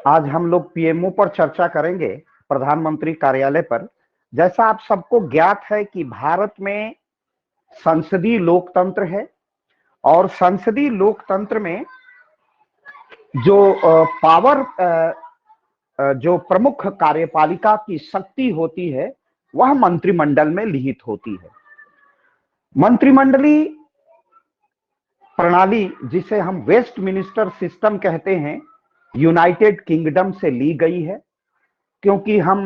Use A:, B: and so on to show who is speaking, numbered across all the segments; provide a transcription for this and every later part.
A: आज हम लोग पीएमओ पर चर्चा करेंगे, प्रधानमंत्री कार्यालय पर। जैसा आप सबको ज्ञात है कि भारत में संसदीय लोकतंत्र है और संसदीय लोकतंत्र में जो जो प्रमुख कार्यपालिका की शक्ति होती है वह मंत्रिमंडल में निहित होती है। मंत्रिमंडलीय प्रणाली, जिसे हम वेस्टमिनिस्टर सिस्टम कहते हैं, यूनाइटेड किंगडम से ली गई है, क्योंकि हम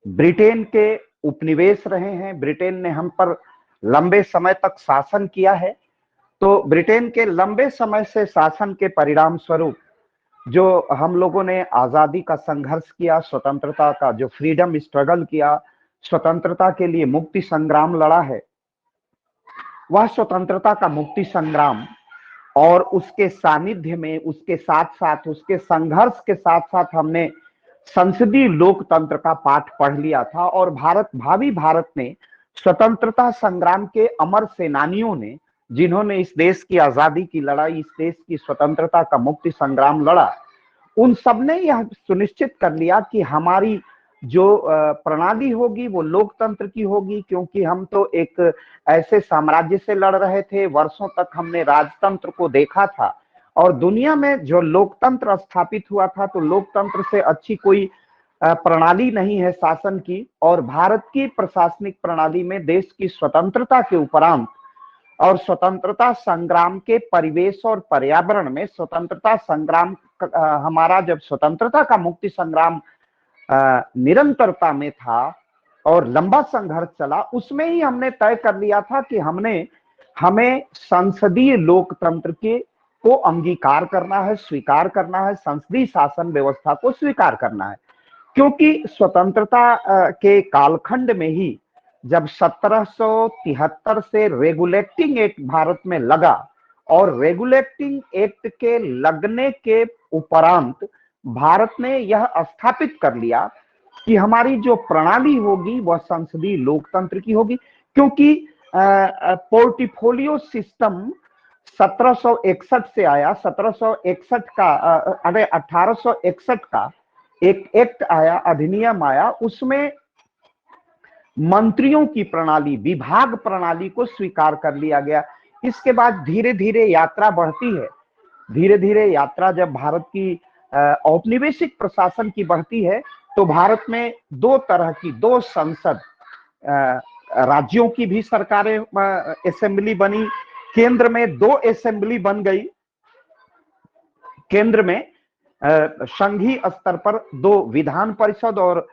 A: ब्रिटेन के उपनिवेश रहे हैं। ब्रिटेन ने हम पर लंबे समय तक शासन किया है, तो ब्रिटेन के लंबे समय से शासन के परिणाम स्वरूप जो हम लोगों ने आजादी का संघर्ष किया, स्वतंत्रता का जो फ्रीडम स्ट्रगल किया, स्वतंत्रता के लिए मुक्ति संग्राम लड़ा है, वह स्वतंत्रता का मुक्ति संग्राम और उसके सानिध्य में, उसके साथ साथ, उसके संघर्ष के साथ साथ हमने संसदीय लोकतंत्र का पाठ पढ़ लिया था। और भावी भारत ने स्वतंत्रता संग्राम के अमर सेनानियों ने, जिन्होंने इस देश की आजादी की लड़ाई, इस देश की स्वतंत्रता का मुक्ति संग्राम लड़ा, उन सब ने यह सुनिश्चित कर लिया कि हमारी जो प्रणाली होगी वो लोकतंत्र की होगी, क्योंकि हम तो एक ऐसे साम्राज्य से लड़ रहे थे। वर्षों तक हमने राजतंत्र को देखा था और दुनिया में जो लोकतंत्र स्थापित हुआ था, तो लोकतंत्र से अच्छी कोई प्रणाली नहीं है शासन की। और भारत की प्रशासनिक प्रणाली में देश की स्वतंत्रता के उपरांत और स्वतंत्रता संग्राम के परिवेश और पर्यावरण में स्वतंत्रता संग्राम, हमारा जब स्वतंत्रता का मुक्ति संग्राम निरंतरता में था और लंबा संघर्ष चला, उसमें ही हमने तय कर लिया था कि हमें संसदीय लोकतंत्र के को अंगीकार करना है, स्वीकार करना है, संसदीय शासन व्यवस्था को स्वीकार करना है। क्योंकि स्वतंत्रता के कालखंड में ही जब 1773 से रेगुलेटिंग एक्ट भारत में लगा और रेगुलेटिंग एक्ट के लगने के उपरांत भारत ने यह स्थापित कर लिया कि हमारी जो प्रणाली होगी वह संसदीय लोकतंत्र की होगी। क्योंकि पोर्टफोलियो सिस्टम 1761 से आया। 1761 का 1861 का एक एक्ट आया, अधिनियम आया, उसमें मंत्रियों की प्रणाली, विभाग प्रणाली को स्वीकार कर लिया गया। इसके बाद धीरे धीरे यात्रा बढ़ती है। धीरे धीरे यात्रा जब भारत की औपनिवेशिक प्रशासन की बढ़ती है, तो भारत में दो तरह की, दो संसद, राज्यों की भी सरकारें, असेंबली बनी, केंद्र में दो असेंबली बन गई। केंद्र में संघीय स्तर पर दो विधान परिषद और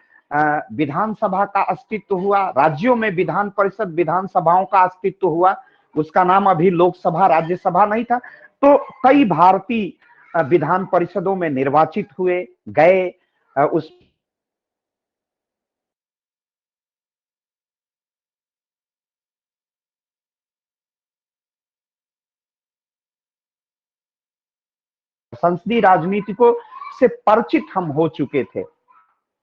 A: विधानसभा का अस्तित्व हुआ। राज्यों में विधान परिषद, विधानसभाओं का अस्तित्व हुआ। उसका नाम अभी लोकसभा, राज्यसभा नहीं था। तो कई भारतीय विधान परिषदों में निर्वाचित हुए, गए। उस संसदीय राजनीति को से परिचित हम हो चुके थे,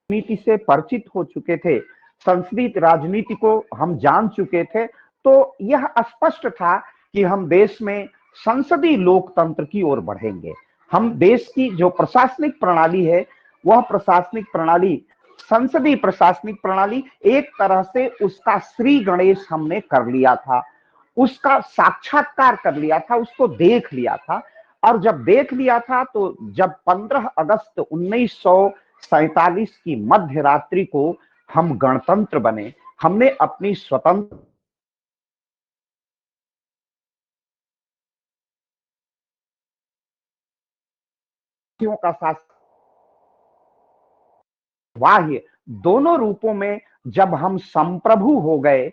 A: नीति से परिचित हो चुके थे, संसदीय राजनीति को हम जान चुके थे। तो यह स्पष्ट था कि हम देश में संसदीय लोकतंत्र की ओर बढ़ेंगे। हम देश की जो प्रशासनिक प्रणाली है, वह प्रशासनिक प्रणाली, संसदीय प्रशासनिक प्रणाली, एक तरह से उसका श्री गणेश हमने कर लिया था, उसका साक्षात्कार कर लिया था, उसको देख लिया था। और जब देख लिया था, तो जब 15 अगस्त 1947 की मध्य रात्रि को हम गणतंत्र बने, हमने अपनी स्वतंत्र का शासन बाह्य दोनों रूपों में जब हम संप्रभु हो गए,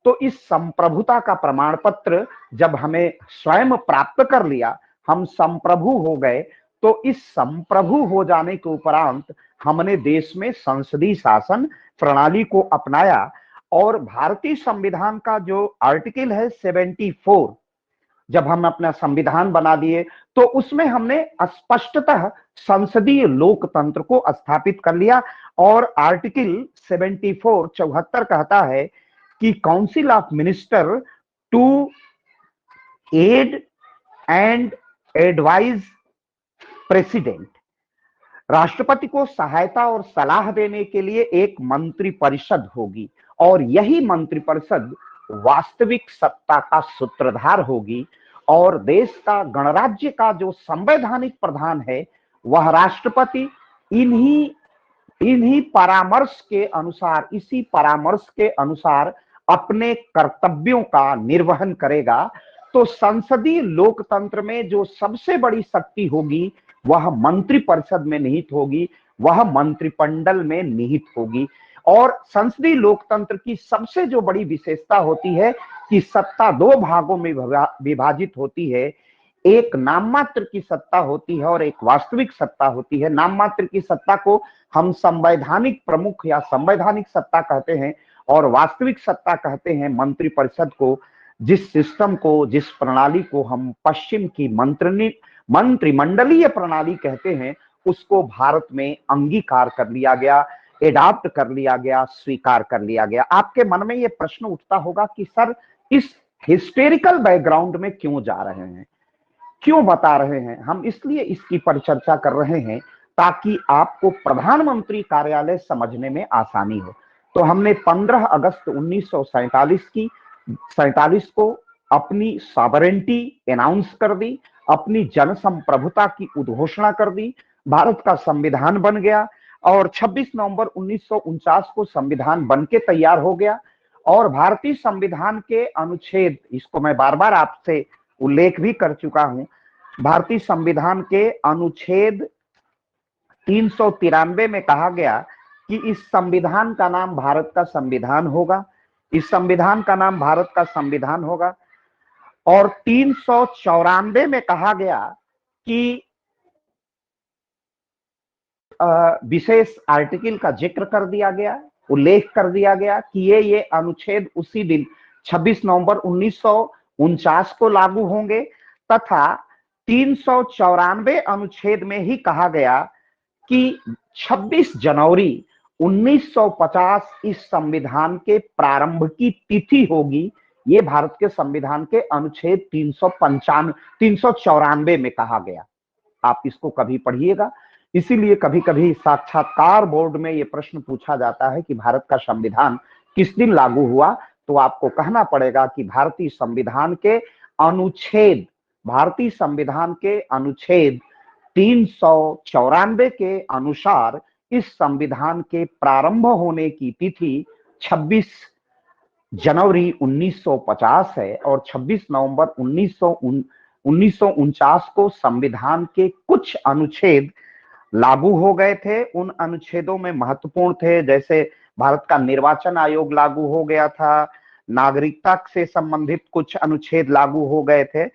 A: तो इस संप्रभुता का प्रमाण पत्र जब हमें स्वयं प्राप्त कर लिया, हम संप्रभु हो गए, तो इस संप्रभु हो जाने के उपरांत हमने देश में संसदीय शासन प्रणाली को अपनाया। और भारतीय संविधान का जो आर्टिकल है 74, जब हम अपना संविधान बना दिए, तो उसमें हमने स्पष्टतः संसदीय लोकतंत्र को स्थापित कर लिया। और आर्टिकल 74 74 कहता है कि council of minister to aid and advise president, राष्ट्रपति को सहायता और सलाह देने के लिए एक मंत्रिपरिषद होगी और यही मंत्रिपरिषद वास्तविक सत्ता का सूत्रधार होगी और देश का गणराज्य का जो संवैधानिक प्रधान है वह राष्ट्रपति इन्हीं इन्हीं परामर्श के अनुसार, इसी परामर्श के अनुसार अपने कर्तव्यों का निर्वहन करेगा। तो संसदीय लोकतंत्र में जो सबसे बड़ी शक्ति होगी वह मंत्रिपरिषद में निहित होगी, वह मंत्रिमंडल में निहित होगी। और संसदीय लोकतंत्र की सबसे जो बड़ी विशेषता होती है कि सत्ता दो भागों में विभाजित होती है, एक नाम मात्र की सत्ता होती है और एक वास्तविक सत्ता होती है। नाम मात्र की सत्ता को हम संवैधानिक प्रमुख या संवैधानिक सत्ता कहते हैं और वास्तविक सत्ता कहते हैं मंत्रिपरिषद को। जिस सिस्टम को, जिस प्रणाली को हम पश्चिम की मंत्रिमंडलीय प्रणाली कहते हैं, उसको भारत में अंगीकार कर लिया गया, एडॉप्ट कर लिया गया, स्वीकार कर लिया गया। आपके मन में यह प्रश्न उठता होगा कि सर इस हिस्टेरिकल बैकग्राउंड में क्यों जा रहे हैं, क्यों बता रहे हैं? हम इसलिए इसकी परिचर्चा कर रहे हैं ताकि आपको प्रधानमंत्री कार्यालय समझने में आसानी हो। तो हमने 15 अगस्त 1947 को अपनी सॉवरेंटी अनाउंस कर दी, अपनी जनसंप्रभुता की उद्घोषणा कर दी, भारत का संविधान बन गया और 26 नवंबर 1949 को संविधान बन के तैयार हो गया। और भारतीय संविधान के अनुच्छेद, इसको मैं बार बार आपसे उल्लेख भी कर चुका हूं, भारतीय संविधान के अनुच्छेद 393 में कहा गया कि इस संविधान का नाम भारत का संविधान होगा, इस संविधान का नाम भारत का संविधान होगा। और 394 में कहा गया कि विशेष आर्टिकल का जिक्र कर दिया गया, उल्लेख कर दिया गया कि ये अनुच्छेद उसी दिन 26 नवंबर 1949 को लागू होंगे। तथा 394 अनुच्छेद में ही कहा गया कि 26 जनवरी 1950 इस संविधान के प्रारंभ की तिथि होगी। ये भारत के संविधान के अनुच्छेद 394 में कहा गया। आप इसको कभी पढ़िएगा। इसीलिए कभी कभी साक्षात्कार बोर्ड में यह प्रश्न पूछा जाता है कि भारत का संविधान किस दिन लागू हुआ, तो आपको कहना पड़ेगा कि भारतीय संविधान के अनुच्छेद 394 के अनुसार इस संविधान के प्रारंभ होने की तिथि 26 जनवरी 1950 है और 26 नवंबर 1949 को संविधान के कुछ अनुच्छेद लागू हो गए थे। उन अनुच्छेदों में महत्वपूर्ण थे, जैसे भारत का निर्वाचन आयोग लागू हो गया था, नागरिकता से संबंधित कुछ अनुच्छेद लागू हो गए थे,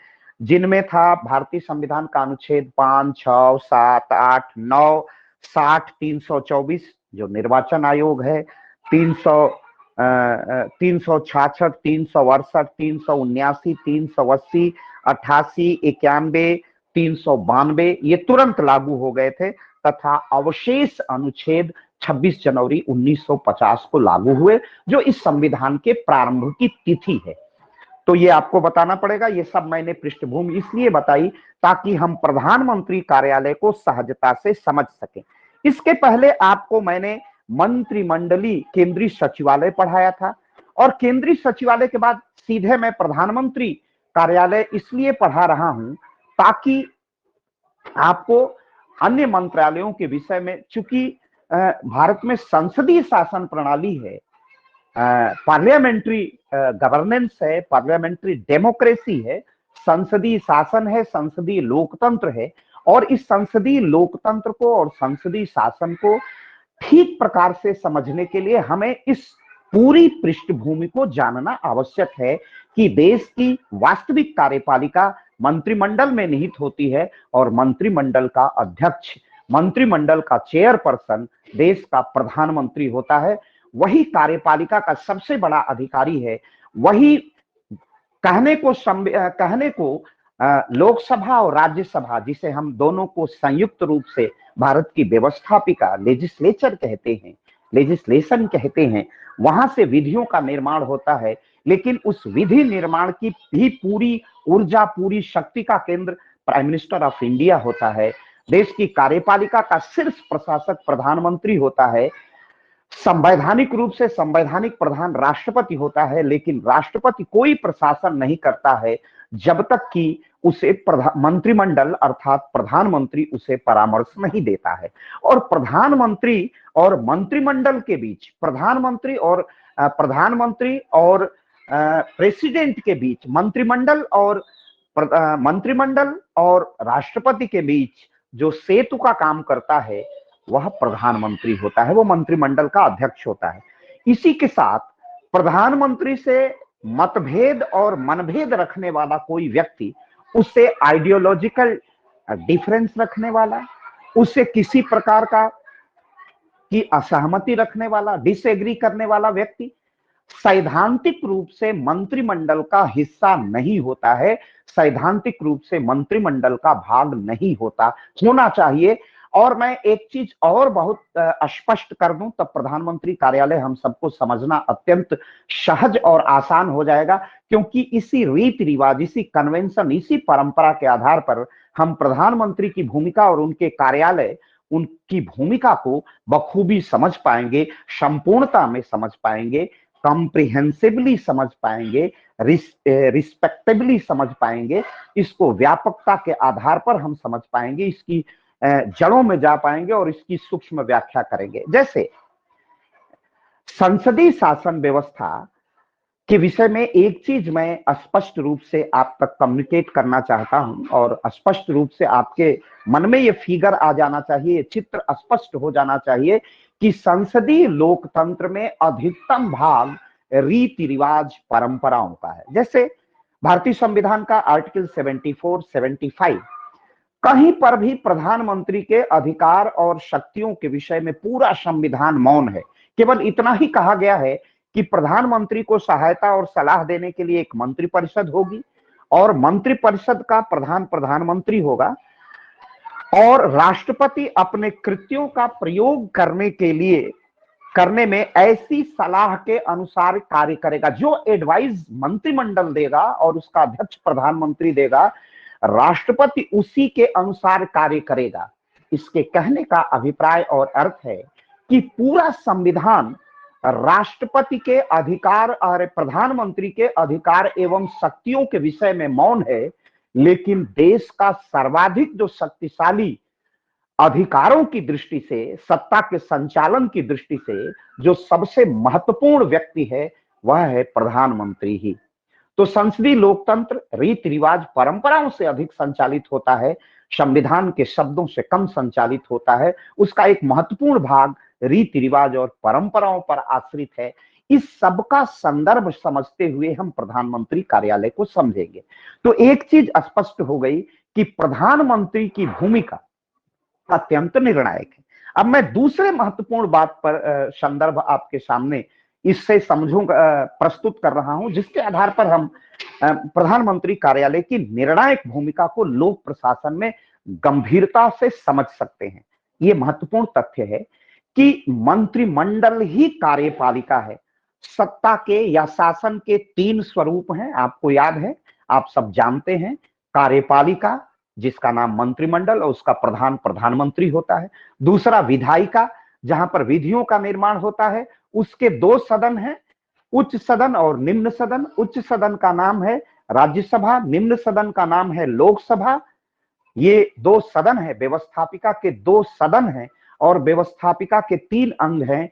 A: जिनमें था भारतीय संविधान का अनुच्छेद 5, 6, 7, 8, 9, 60, 324 जो निर्वाचन आयोग है, 366, 368, 379, 380, 88, 91, 392 ये तुरंत लागू हो गए थे। तथा अवशेष अनुच्छेद 26 जनवरी 1950 को लागू हुए, जो इस संविधान के प्रारंभ की तिथि है। तो ये आपको बताना पड़ेगा। ये सब मैंने पृष्ठभूमि इसलिए बताई ताकि हम प्रधानमंत्री कार्यालय को सहजता से समझ सकें। इसके पहले आपको मैंने मंत्रिमंडलीय केंद्रीय सचिवालय पढ़ाया था और केंद्रीय सचिवालय के बाद सीधे मैं प्रधानमंत्री कार्यालय इसलिए पढ़ा रहा हूं ताकि आपको अन्य मंत्रालयों के विषय में, चूंकि भारत में संसदीय शासन प्रणाली है, पार्लियामेंट्री गवर्नेंस है, पार्लियामेंट्री डेमोक्रेसी है, संसदीय शासन है, संसदीय लोकतंत्र है। और इस संसदीय लोकतंत्र को और संसदीय शासन को ठीक प्रकार से समझने के लिए हमें इस पूरी पृष्ठभूमि को जानना आवश्यक है कि देश की वास्तविक कार्यपालिका मंत्रिमंडल में निहित होती है और मंत्रिमंडल का अध्यक्ष, मंत्रिमंडल का चेयरपर्सन देश का प्रधानमंत्री होता है। वही कार्यपालिका का सबसे बड़ा अधिकारी है। वही कहने को लोकसभा और राज्यसभा, जिसे हम दोनों को संयुक्त रूप से भारत की व्यवस्थापिका लेजिस्लेचर कहते हैं, लेजिस्लेशन कहते हैं, वहां से विधियों का निर्माण होता है। लेकिन उस विधि निर्माण की भी पूरी ऊर्जा, पूरी शक्ति का केंद्र प्राइम मिनिस्टर ऑफ इंडिया होता है, देश की कार्यपालिका का शीर्ष प्रशासक प्रधानमंत्री होता है। संवैधानिक रूप से संवैधानिक प्रधान राष्ट्रपति होता है, लेकिन राष्ट्रपति कोई प्रशासन नहीं करता है जब तक कि उसे मंत्रिमंडल अर्थात प्रधानमंत्री उसे परामर्श नहीं देता है। और प्रधानमंत्री और मंत्रिमंडल के बीच, प्रधानमंत्री और प्रेसिडेंट के बीच, मंत्रिमंडल और राष्ट्रपति के बीच जो सेतु का काम करता है वह प्रधानमंत्री होता है, वो मंत्रिमंडल का अध्यक्ष होता है। इसी के साथ प्रधानमंत्री से मतभेद और मनभेद रखने वाला कोई व्यक्ति, उससे आइडियोलॉजिकल डिफरेंस रखने वाला, उससे किसी प्रकार की असहमति रखने वाला, डिसएग्री करने वाला व्यक्ति सैद्धांतिक रूप से मंत्रिमंडल का हिस्सा नहीं होता है, सैद्धांतिक रूप से मंत्रिमंडल का भाग नहीं होना चाहिए। और मैं एक चीज और बहुत स्पष्ट कर दूं, तब प्रधानमंत्री कार्यालय हम सबको समझना अत्यंत सहज और आसान हो जाएगा, क्योंकि इसी रीति रिवाज, इसी कन्वेंशन, इसी परंपरा के आधार पर हम प्रधानमंत्री की भूमिका और उनके कार्यालय उनकी भूमिका को बखूबी समझ पाएंगे, संपूर्णता में समझ पाएंगे, कॉम्प्रिहेंसिवली समझ पाएंगे, रिस्पेक्टेबली समझ पाएंगे, इसको व्यापकता के आधार पर हम समझ पाएंगे, इसकी जड़ों में जा पाएंगे और इसकी सूक्ष्म व्याख्या करेंगे। जैसे संसदीय शासन व्यवस्था के विषय में एक चीज मैं स्पष्ट रूप से आप तक कम्युनिकेट करना चाहता हूं, और स्पष्ट रूप से आपके मन में ये फिगर आ जाना चाहिए, ये चित्र स्पष्ट हो जाना चाहिए कि संसदीय लोकतंत्र में अधिकतम भाग रीति रिवाज परंपराओं का है। जैसे भारतीय संविधान का आर्टिकल 74, 75, कहीं पर भी प्रधानमंत्री के अधिकार और शक्तियों के विषय में पूरा संविधान मौन है। केवल इतना ही कहा गया है कि प्रधानमंत्री को सहायता और सलाह देने के लिए एक मंत्रिपरिषद होगी, और मंत्रिपरिषद का प्रधान प्रधानमंत्री होगा, और राष्ट्रपति अपने कृत्यों का प्रयोग करने में ऐसी सलाह के अनुसार कार्य करेगा। जो एडवाइस मंत्रिमंडल देगा और उसका अध्यक्ष प्रधानमंत्री देगा, राष्ट्रपति उसी के अनुसार कार्य करेगा। इसके कहने का अभिप्राय और अर्थ है कि पूरा संविधान राष्ट्रपति के अधिकार और प्रधानमंत्री के अधिकार एवं शक्तियों के विषय में मौन है, लेकिन देश का सर्वाधिक जो शक्तिशाली अधिकारों की दृष्टि से, सत्ता के संचालन की दृष्टि से जो सबसे महत्वपूर्ण व्यक्ति है वह है प्रधानमंत्री ही। तो संसदीय लोकतंत्र रीति रिवाज परंपराओं से अधिक संचालित होता है, संविधान के शब्दों से कम संचालित होता है। उसका एक महत्वपूर्ण भाग रीति रिवाज और परंपराओं पर आश्रित है। इस सब का संदर्भ समझते हुए हम प्रधानमंत्री कार्यालय को समझेंगे। तो एक चीज स्पष्ट हो गई कि प्रधानमंत्री की भूमिका अत्यंत निर्णायक है। अब मैं दूसरे महत्वपूर्ण बात पर संदर्भ आपके सामने इससे समझूंगा, प्रस्तुत कर रहा हूं, जिसके आधार पर हम प्रधानमंत्री कार्यालय की निर्णायक भूमिका को लोक प्रशासन में गंभीरता से समझ सकते हैं। यह महत्वपूर्ण तथ्य है कि मंत्रिमंडल ही कार्यपालिका है। सत्ता के या शासन के तीन स्वरूप हैं, आपको याद है, आप सब जानते हैं। कार्यपालिका, जिसका नाम मंत्रिमंडल और उसका प्रधान प्रधानमंत्री होता है। दूसरा विधायिका, जहां पर विधियों का निर्माण होता है, उसके दो सदन हैं, उच्च सदन और निम्न सदन। उच्च सदन का नाम है राज्यसभा, निम्न सदन का नाम है लोकसभा। ये दो सदन है, व्यवस्थापिका के दो सदन हैं, और व्यवस्थापिका के तीन अंग हैं,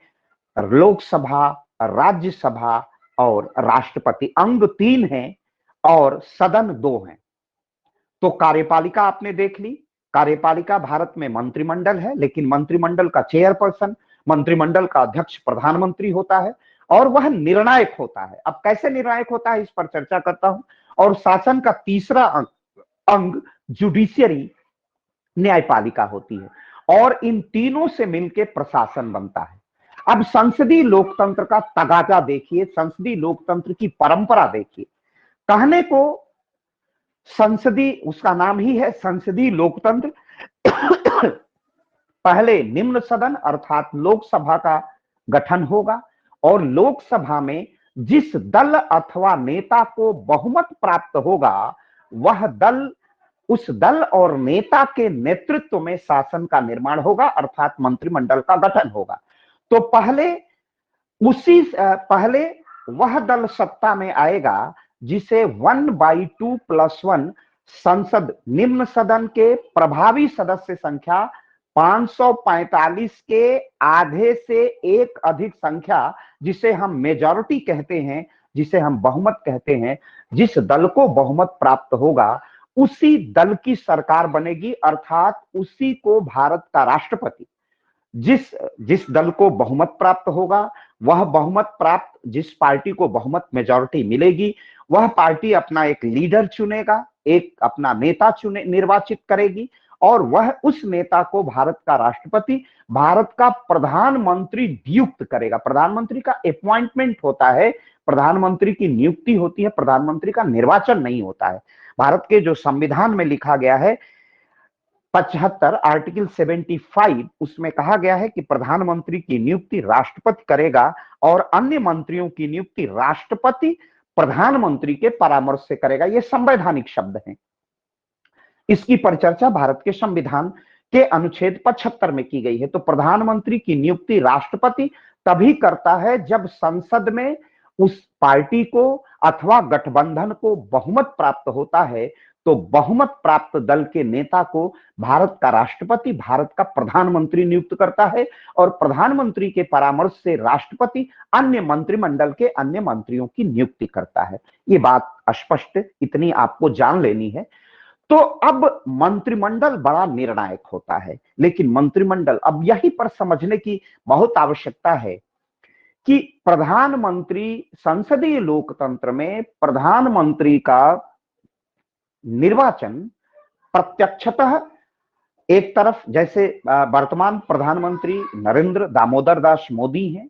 A: लोकसभा, राज्यसभा और राष्ट्रपति। अंग तीन हैं और सदन दो हैं। तो कार्यपालिका आपने देख ली। कार्यपालिका भारत में मंत्रिमंडल है, लेकिन मंत्रिमंडल का चेयरपर्सन, मंत्रिमंडल का अध्यक्ष प्रधानमंत्री होता है, और वह निर्णायक होता है। अब कैसे निर्णायक होता है इस पर चर्चा करता हूं। और शासन का तीसरा अंग जुडिशियरी, न्यायपालिका होती है, और इन तीनों से मिलकर प्रशासन बनता है। अब संसदीय लोकतंत्र का तगाजा देखिए, संसदीय लोकतंत्र की परंपरा देखिए। कहने को संसदीय, उसका नाम ही है संसदीय लोकतंत्र। पहले निम्न सदन अर्थात लोकसभा का गठन होगा, और लोकसभा में जिस दल अथवा नेता को बहुमत प्राप्त होगा, वह दल उस दल और नेता के नेतृत्व में शासन का निर्माण होगा, अर्थात मंत्रिमंडल का गठन होगा। तो पहले वह दल सत्ता में आएगा जिसे 1/2+1 संसद, निम्न सदन के प्रभावी सदस्य संख्या 545 के आधे से एक अधिक संख्या, जिसे हम मेजॉरिटी कहते हैं, जिसे हम बहुमत कहते हैं, जिस दल को बहुमत प्राप्त होगा उसी दल की सरकार बनेगी, अर्थात उसी को भारत का राष्ट्रपति, जिस जिस दल को बहुमत प्राप्त होगा, वह बहुमत प्राप्त जिस पार्टी को बहुमत मेजॉरिटी मिलेगी, वह पार्टी अपना एक लीडर चुनेगा, एक अपना नेता निर्वाचित करेगी, और वह उस नेता को भारत का राष्ट्रपति, भारत का प्रधानमंत्री नियुक्त करेगा। प्रधानमंत्री का अपॉइंटमेंट होता है, प्रधानमंत्री की नियुक्ति होती है, प्रधानमंत्री का निर्वाचन नहीं होता है। भारत के जो संविधान में लिखा गया है 75 आर्टिकल 75, उसमें कहा गया है कि प्रधानमंत्री की नियुक्ति राष्ट्रपति करेगा और अन्य मंत्रियों की नियुक्ति राष्ट्रपति प्रधानमंत्री के परामर्श से करेगा। ये संवैधानिक शब्द हैं। इसकी परिचर्चा भारत के संविधान के अनुच्छेद 75 में की गई है। तो प्रधानमंत्री की नियुक्ति राष्ट्रपति तभी करता है जब संसद में उस पार्टी को अथवा गठबंधन को बहुमत प्राप्त होता है। तो बहुमत प्राप्त दल के नेता को भारत का राष्ट्रपति, भारत का प्रधानमंत्री नियुक्त करता है और प्रधानमंत्री के परामर्श से राष्ट्रपति अन्य मंत्रिमंडल के अन्य मंत्रियों की नियुक्ति करता है। ये बात स्पष्ट, इतनी आपको जान लेनी है। तो अब मंत्रिमंडल बड़ा निर्णायक होता है, लेकिन मंत्रिमंडल, अब यहीं पर समझने की बहुत आवश्यकता है कि प्रधानमंत्री, संसदीय लोकतंत्र में प्रधानमंत्री का निर्वाचन प्रत्यक्षतः, एक तरफ जैसे वर्तमान प्रधानमंत्री नरेंद्र दामोदर दास मोदी हैं,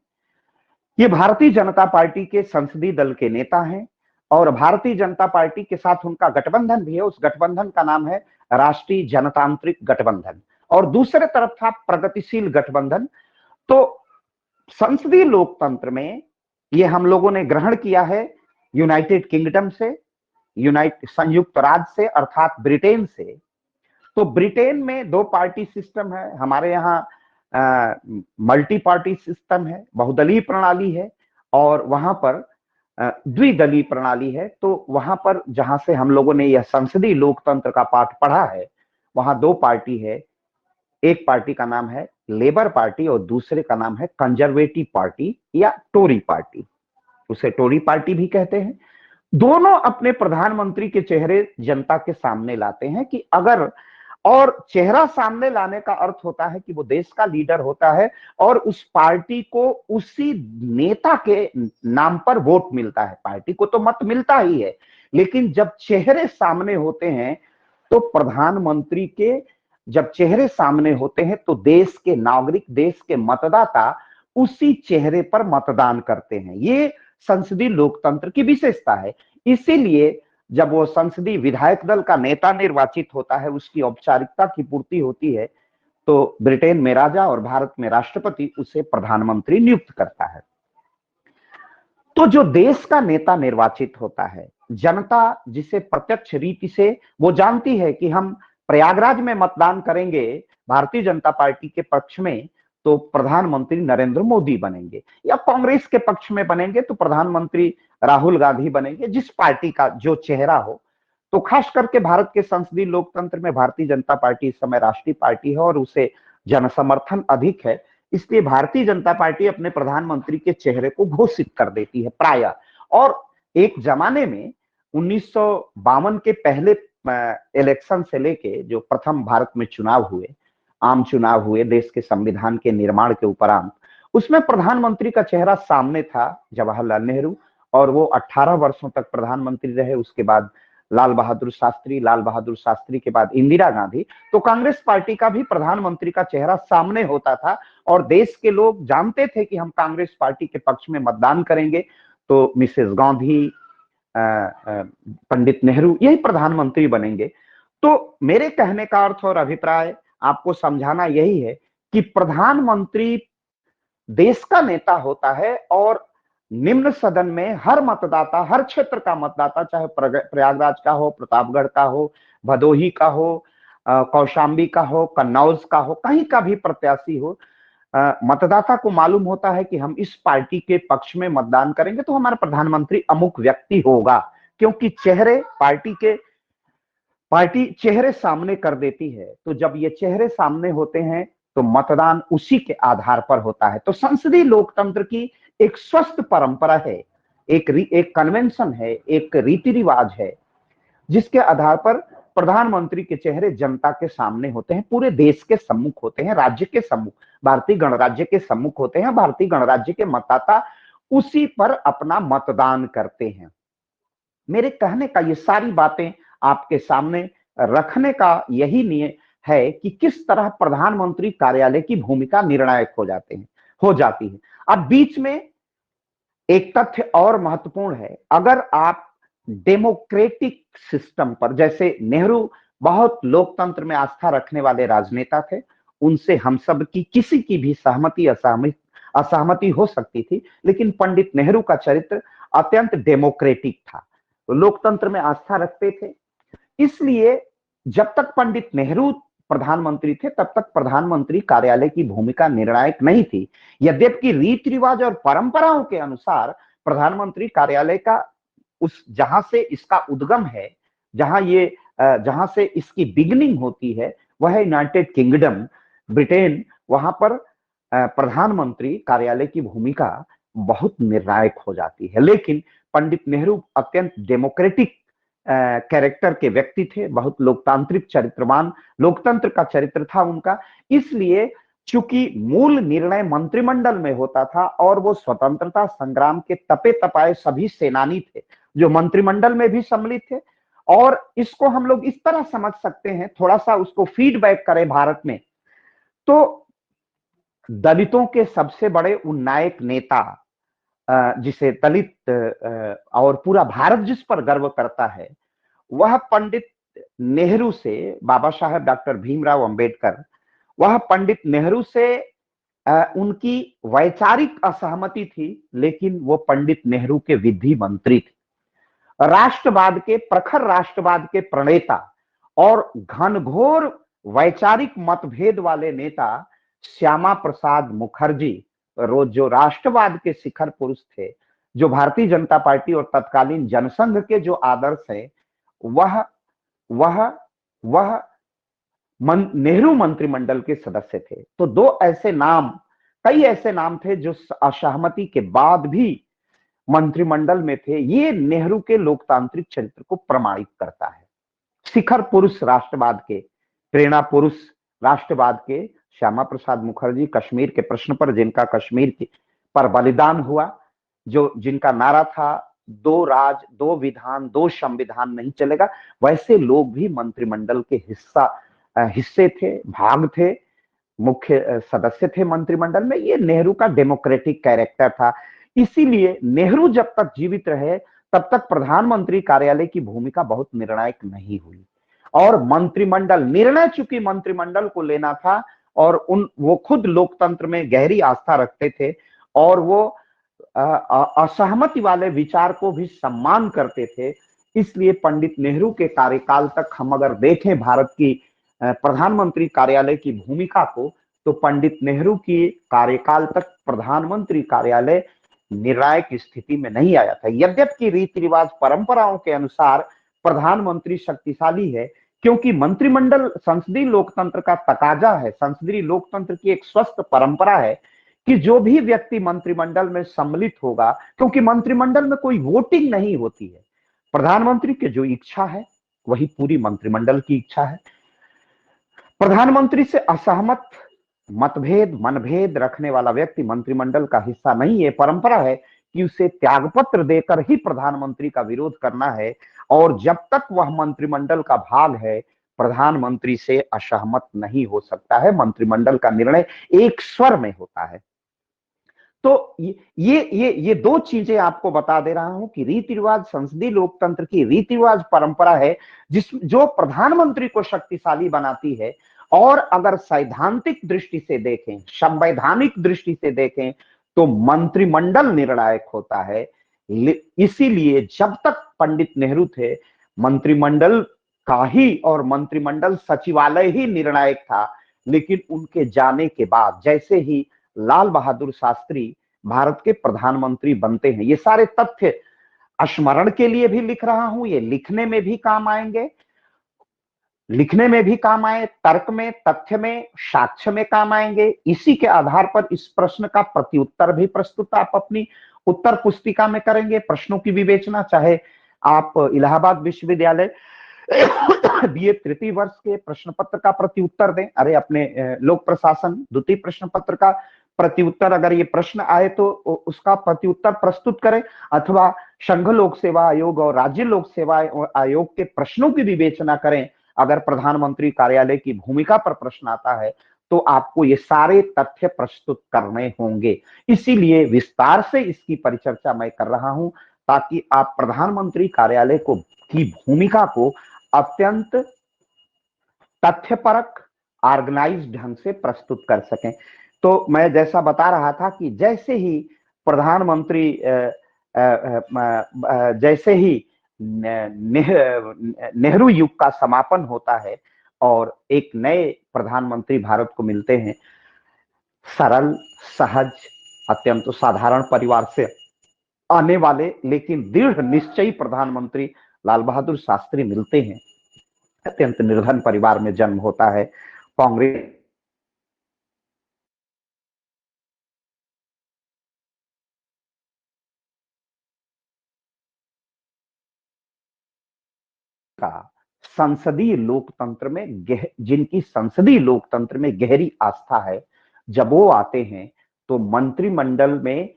A: ये भारतीय जनता पार्टी के संसदीय दल के नेता हैं और भारतीय जनता पार्टी के साथ उनका गठबंधन भी है। उस गठबंधन का नाम है राष्ट्रीय जनतांत्रिक गठबंधन, और दूसरे तरफ था प्रगतिशील गठबंधन। तो संसदीय लोकतंत्र में ये हम लोगों ने ग्रहण किया है यूनाइटेड किंगडम से, संयुक्त राज्य से, अर्थात ब्रिटेन से। तो ब्रिटेन में 2 पार्टी सिस्टम है, हमारे यहाँ मल्टी पार्टी सिस्टम है, बहुदलीय प्रणाली है, और वहां पर द्विदलीय प्रणाली है। तो वहां पर जहां से हम लोगों ने यह संसदीय लोकतंत्र का पाठ पढ़ा है, वहां 2 पार्टी है। एक पार्टी का नाम है लेबर पार्टी और दूसरे का नाम है कंजर्वेटिव पार्टी या टोरी पार्टी, उसे टोरी पार्टी भी कहते हैं। दोनों अपने प्रधानमंत्री के चेहरे जनता के सामने लाते हैं कि अगर, और चेहरा सामने लाने का अर्थ होता है कि वो देश का लीडर होता है और उस पार्टी को उसी नेता के नाम पर वोट मिलता है। पार्टी को तो मत मिलता ही है, लेकिन जब चेहरे सामने होते हैं तो प्रधानमंत्री के जब चेहरे सामने होते हैं तो देश के नागरिक, देश के मतदाता उसी चेहरे पर मतदान करते हैं। ये संसदीय लोकतंत्र की विशेषता है। इसीलिए जब वो संसदीय विधायक दल का नेता निर्वाचित होता है, उसकी औपचारिकता की पूर्ति होती है, तो ब्रिटेन में राजा और भारत में राष्ट्रपति उसे प्रधानमंत्री नियुक्त करता है। तो जो देश का नेता निर्वाचित होता है, जनता जिसे प्रत्यक्ष रीति से वो जानती है कि हम प्रयागराज में मतदान करेंगे भारतीय जनता पार्टी के पक्ष में तो प्रधानमंत्री नरेंद्र मोदी बनेंगे, या कांग्रेस के पक्ष में बनेंगे तो प्रधानमंत्री राहुल गांधी बनेंगे, जिस पार्टी का जो चेहरा हो। तो खास करके भारत के संसदीय लोकतंत्र में भारतीय जनता पार्टी इस समय राष्ट्रीय पार्टी है और उसे जनसमर्थन अधिक है, इसलिए भारतीय जनता पार्टी अपने प्रधानमंत्री के चेहरे को घोषित कर देती है प्रायः। और एक जमाने में 1952 के पहले इलेक्शन से लेके जो प्रथम भारत में चुनाव हुए, आम चुनाव हुए देश के संविधान के निर्माण के उपरांत, उसमें प्रधानमंत्री का चेहरा सामने था जवाहरलाल नेहरू, और वो 18 वर्षों तक प्रधानमंत्री रहे। उसके बाद लाल बहादुर शास्त्री के बाद इंदिरा गांधी। तो कांग्रेस पार्टी का भी प्रधानमंत्री का चेहरा सामने होता था और देश के लोग जानते थे कि हम कांग्रेस पार्टी के पक्ष में मतदान करेंगे तो मिसेस गांधी, पंडित नेहरू यही प्रधानमंत्री बनेंगे। तो मेरे कहने का अर्थ और अभिप्राय आपको समझाना यही है कि प्रधानमंत्री देश का नेता होता है और निम्न सदन में हर मतदाता, हर क्षेत्र का मतदाता, चाहे प्रयागराज का हो, प्रतापगढ़ का हो, भदोही का हो, कौशाम्बी का हो, कन्नौज का हो, कहीं का भी प्रत्याशी हो, मतदाता को मालूम होता है कि हम इस पार्टी के पक्ष में मतदान करेंगे तो हमारा प्रधानमंत्री अमुक व्यक्ति होगा, क्योंकि पार्टी चेहरे सामने कर देती है। तो जब ये चेहरे सामने होते हैं तो मतदान उसी के आधार पर होता है। तो संसदीय लोकतंत्र की एक स्वस्थ परंपरा है, एक कन्वेंशन है, एक रीति रिवाज है, जिसके आधार पर प्रधानमंत्री के चेहरे जनता के सामने होते हैं, पूरे देश के सम्मुख होते हैं, राज्य के सम्मुख, भारतीय गणराज्य के सम्मुख होते हैं। भारतीय गणराज्य के मतदाता उसी पर अपना मतदान करते हैं। मेरे कहने का ये सारी बातें आपके सामने रखने का यही नियम है कि किस तरह प्रधानमंत्री कार्यालय की भूमिका निर्णायक हो जाती है। अब बीच में एक तथ्य और महत्वपूर्ण है, अगर आप डेमोक्रेटिक सिस्टम पर, जैसे नेहरू बहुत लोकतंत्र में आस्था रखने वाले राजनेता थे, उनसे हम सब की किसी की भी सहमति असहमति हो सकती थी, लेकिन पंडित नेहरू का चरित्र अत्यंत डेमोक्रेटिक था, लोकतंत्र में आस्था रखते थे। इसलिए जब तक पंडित नेहरू प्रधानमंत्री थे तब तक प्रधानमंत्री कार्यालय की भूमिका निर्णायक नहीं थी। यद्यपि रीति रिवाज और परंपराओं के अनुसार प्रधानमंत्री कार्यालय का जहां से इसका उद्गम है, जहां से इसकी बिगिनिंग होती है, वह है यूनाइटेड किंगडम, ब्रिटेन। वहां पर प्रधानमंत्री कार्यालय की भूमिका बहुत निर्णायक हो जाती है। लेकिन पंडित नेहरू अत्यंत डेमोक्रेटिक कैरेक्टर के व्यक्ति थे, बहुत लोकतांत्रिक चरित्रवान, लोकतंत्र का चरित्र था उनका। इसलिए चूंकि मूल निर्णय मंत्रिमंडल में होता था और वो स्वतंत्रता संग्राम के तपे तपाए सभी सेनानी थे जो मंत्रिमंडल में भी सम्मिलित थे, और इसको हम लोग इस तरह समझ सकते हैं, थोड़ा सा उसको फीडबैक करें भारत में, तो दलितों के सबसे बड़े उन्नायक नेता, जिसे दलित और पूरा भारत जिस पर गर्व करता है, वह पंडित नेहरू से, बाबा साहेब डॉक्टर भीमराव अंबेडकर, वह पंडित नेहरू से उनकी वैचारिक असहमति थी, लेकिन वो पंडित नेहरू के विधि मंत्री थे। प्रखर राष्ट्रवाद के प्रणेता और घनघोर वैचारिक मतभेद वाले नेता श्यामा प्रसाद मुखर्जी, जो राष्ट्रवाद के शिखर पुरुष थे, जो भारतीय जनता पार्टी और तत्कालीन जनसंघ के जो आदर्श है, वह नेहरू मंत्रिमंडल के सदस्य थे। तो कई ऐसे नाम थे जो असहमति के बाद भी मंत्रिमंडल में थे। ये नेहरू के लोकतांत्रिक चरित्र को प्रमाणित करता है। शिखर पुरुष राष्ट्रवाद के, प्रेरणा पुरुष राष्ट्रवाद के श्यामा प्रसाद मुखर्जी, कश्मीर के प्रश्न पर जिनका पर बलिदान हुआ, जिनका नारा था दो राज, दो विधान, दो संविधान नहीं चलेगा, वैसे लोग भी मंत्रिमंडल के हिस्से थे, भाग थे, मुख्य सदस्य थे मंत्रिमंडल में। ये नेहरू का डेमोक्रेटिक कैरेक्टर था। इसीलिए नेहरू जब तक जीवित रहे तब तक प्रधानमंत्री कार्यालय की भूमिका बहुत निर्णायक नहीं हुई, और मंत्रिमंडल निर्णय चूंकि मंत्रिमंडल को लेना था, और वो खुद लोकतंत्र में गहरी आस्था रखते थे, और वो असहमति वाले विचार को भी सम्मान करते थे। इसलिए पंडित नेहरू के कार्यकाल तक हम अगर देखें भारत की प्रधानमंत्री कार्यालय की भूमिका को, तो पंडित नेहरू की कार्यकाल तक प्रधानमंत्री कार्यालय निर्णायक स्थिति में नहीं आया था। यद्यपि रीति रिवाज परंपराओं के अनुसार प्रधानमंत्री शक्तिशाली है, क्योंकि मंत्रिमंडल संसदीय लोकतंत्र का तकाजा है, संसदीय लोकतंत्र की एक स्वस्थ परंपरा है कि जो भी व्यक्ति मंत्रिमंडल में सम्मिलित होगा, क्योंकि मंत्रिमंडल में कोई वोटिंग नहीं होती है, प्रधानमंत्री की जो इच्छा है वही पूरी मंत्रिमंडल की इच्छा है। प्रधानमंत्री से असहमत, मनभेद रखने वाला व्यक्ति मंत्रिमंडल का हिस्सा नहीं है। परंपरा है कि उसे त्यागपत्र देकर ही प्रधानमंत्री का विरोध करना है, और जब तक वह मंत्रिमंडल का भाग है, प्रधानमंत्री से असहमत नहीं हो सकता है। मंत्रिमंडल का निर्णय एक स्वर में होता है। तो ये दो चीजें आपको बता दे रहा हूं कि रीति रिवाज, संसदीय लोकतंत्र की रीति रिवाज परंपरा है जो प्रधानमंत्री को शक्तिशाली बनाती है। और अगर सैद्धांतिक दृष्टि से देखें, संवैधानिक दृष्टि से देखें, तो मंत्रिमंडल निर्णायक होता है। इसीलिए जब तक पंडित नेहरू थे, मंत्रिमंडल का ही और मंत्रिमंडल सचिवालय ही निर्णायक था। लेकिन उनके जाने के बाद जैसे ही लाल बहादुर शास्त्री भारत के प्रधानमंत्री बनते हैं, ये सारे तथ्य स्मरण के लिए भी लिख रहा हूं, ये लिखने में भी काम आएंगे, लिखने में भी काम आए, तर्क में, तथ्य में, साक्ष्य में काम आएंगे। इसी के आधार पर इस प्रश्न का प्रत्युत्तर भी प्रस्तुत आप अपनी उत्तर पुस्तिका में करेंगे। प्रश्नों की विवेचना चाहे आप इलाहाबाद विश्वविद्यालय बीए तृतीय वर्ष के प्रश्न पत्र का प्रत्युत्तर दें, अरे अपने लोक प्रशासन द्वितीय प्रश्न पत्र का प्रत्युत्तर, अगर ये प्रश्न आए तो उसका प्रत्युत्तर प्रस्तुत करें, अथवा संघ लोक सेवा आयोग और राज्य लोक सेवा आयोग के प्रश्नों की विवेचना करें। अगर प्रधानमंत्री कार्यालय की भूमिका पर प्रश्न आता है तो आपको ये सारे तथ्य प्रस्तुत करने होंगे। इसीलिए विस्तार से इसकी परिचर्चा मैं कर रहा हूं, ताकि आप प्रधानमंत्री कार्यालय को की भूमिका को अत्यंत तथ्यपरक, ऑर्गेनाइज्ड ढंग से प्रस्तुत कर सकें। तो मैं जैसा बता रहा था कि जैसे ही प्रधानमंत्री जैसे ही नेहरू युग का समापन होता है और एक नए प्रधानमंत्री भारत को मिलते हैं, सरल, सहज, अत्यंत साधारण परिवार से आने वाले लेकिन दृढ़ निश्चयी प्रधानमंत्री लाल बहादुर शास्त्री मिलते हैं। अत्यंत निर्धन परिवार में जन्म होता है। कांग्रेस का संसदीय लोकतंत्र में जिनकी संसदीय लोकतंत्र में गहरी आस्था है, जब वो आते हैं तो मंत्रिमंडल में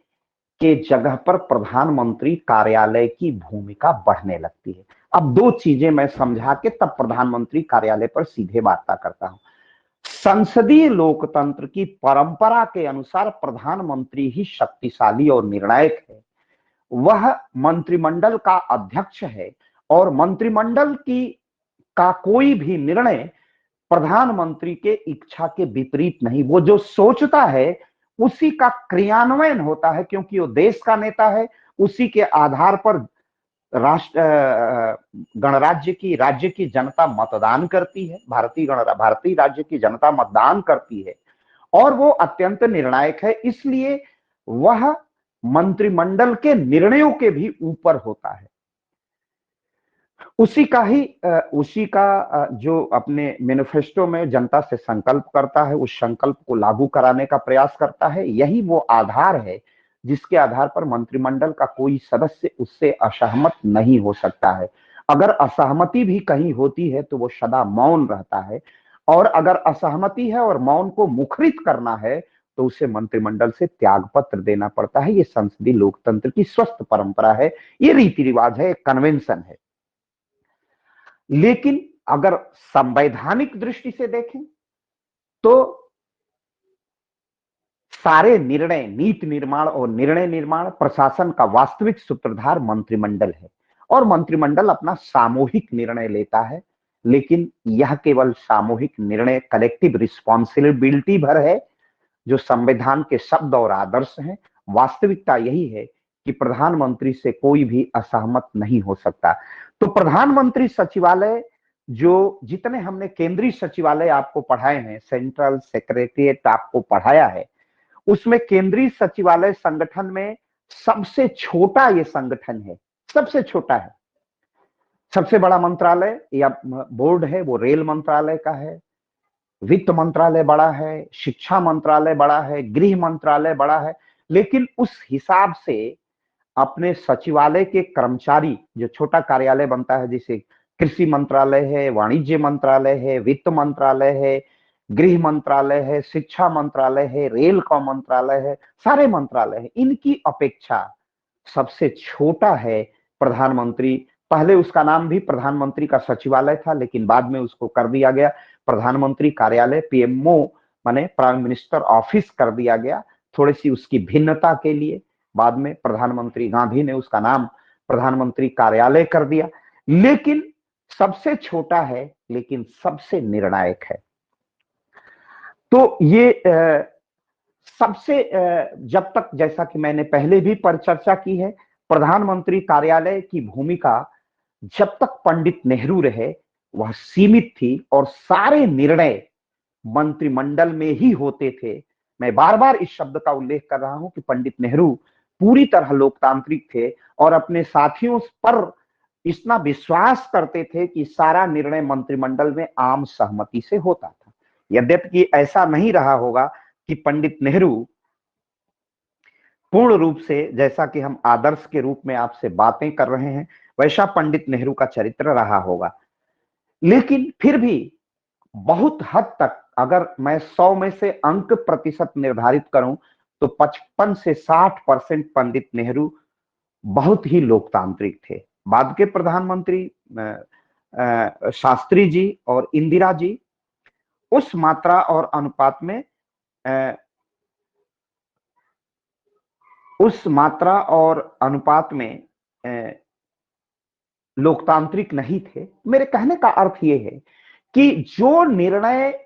A: के जगह पर प्रधानमंत्री कार्यालय की भूमिका बढ़ने लगती है। अब दो चीजें मैं समझा के तब प्रधानमंत्री कार्यालय पर सीधे वार्ता करता हूं। संसदीय लोकतंत्र की परंपरा के अनुसार प्रधानमंत्री ही शक्तिशाली और निर्णायक है। वह मंत्रिमंडल का अध्यक्ष है और मंत्रिमंडल की का कोई भी निर्णय प्रधानमंत्री के इच्छा के विपरीत नहीं, वो जो सोचता है उसी का क्रियान्वयन होता है, क्योंकि वो देश का नेता है। उसी के आधार पर राष्ट्र राज्य की जनता मतदान करती है, भारतीय राज्य की जनता मतदान करती है और वो अत्यंत निर्णायक है। इसलिए वह मंत्रिमंडल के निर्णयों के भी ऊपर होता है। उसी का जो अपने मैनिफेस्टो में जनता से संकल्प करता है, उस संकल्प को लागू कराने का प्रयास करता है। यही वो आधार है जिसके आधार पर मंत्रिमंडल का कोई सदस्य उससे असहमत नहीं हो सकता है। अगर असहमति भी कहीं होती है तो वो सदा मौन रहता है, और अगर असहमति है और मौन को मुखरित करना है तो उसे मंत्रिमंडल से त्याग पत्र देना पड़ता है। ये संसदीय लोकतंत्र की स्वस्थ परंपरा है, ये रीति रिवाज है, कन्वेंशन है। लेकिन अगर संवैधानिक दृष्टि से देखें तो सारे निर्णय, नीति निर्माण और निर्णय निर्माण, प्रशासन का वास्तविक सूत्रधार मंत्रिमंडल है और मंत्रिमंडल अपना सामूहिक निर्णय लेता है। लेकिन यह केवल सामूहिक निर्णय, कलेक्टिव रिस्पॉन्सिबिलिटी भर है जो संविधान के शब्द और आदर्श हैं। वास्तविकता यही है कि प्रधानमंत्री से कोई भी असहमत नहीं हो सकता। तो प्रधानमंत्री सचिवालय, जो जितने हमने केंद्रीय सचिवालय आपको पढ़ाए हैं, सेंट्रल सेक्रेटरिएट आपको पढ़ाया है, उसमें केंद्रीय सचिवालय संगठन में सबसे छोटा ये संगठन है, सबसे छोटा है। सबसे बड़ा मंत्रालय या बोर्ड है वो रेल मंत्रालय का है, वित्त मंत्रालय बड़ा है, शिक्षा मंत्रालय बड़ा है, गृह मंत्रालय बड़ा है। लेकिन उस हिसाब से अपने सचिवालय के कर्मचारी, जो छोटा कार्यालय बनता है, जैसे कृषि मंत्रालय है, वाणिज्य मंत्रालय है, वित्त मंत्रालय है, गृह मंत्रालय है, शिक्षा मंत्रालय है, रेल का मंत्रालय है, सारे मंत्रालय है, इनकी अपेक्षा सबसे छोटा है प्रधानमंत्री। पहले उसका नाम भी प्रधानमंत्री का सचिवालय था, लेकिन बाद में उसको कर दिया गया प्रधानमंत्री कार्यालय, पीएमओ माने प्राइम मिनिस्टर ऑफिस कर दिया गया, थोड़ी सी उसकी भिन्नता के लिए। बाद में प्रधानमंत्री गांधी ने उसका नाम प्रधानमंत्री कार्यालय कर दिया। लेकिन सबसे छोटा है लेकिन सबसे निर्णायक है। तो ये सबसे जब तक, जैसा कि मैंने पहले भी पर चर्चा की है, प्रधानमंत्री कार्यालय की भूमिका जब तक पंडित नेहरू रहे वह सीमित थी और सारे निर्णय मंत्रिमंडल में ही होते थे। मैं बार बार इस शब्द का उल्लेख कर रहा हूं कि पंडित नेहरू पूरी तरह लोकतांत्रिक थे और अपने साथियों पर इतना विश्वास करते थे कि सारा निर्णय मंत्रिमंडल में आम सहमति से होता था। यद्यपि ऐसा नहीं रहा होगा कि पंडित नेहरू पूर्ण रूप से, जैसा कि हम आदर्श के रूप में आपसे बातें कर रहे हैं, वैसा पंडित नेहरू का चरित्र रहा होगा, लेकिन फिर भी बहुत हद तक अगर मैं 100 में से अंक प्रतिशत निर्धारित करूं तो 55 से 60% पंडित नेहरू बहुत ही लोकतांत्रिक थे। बाद के प्रधानमंत्री शास्त्री जी और इंदिरा जी उस मात्रा और अनुपात में लोकतांत्रिक नहीं थे। मेरे कहने का अर्थ यह है कि जो निर्णय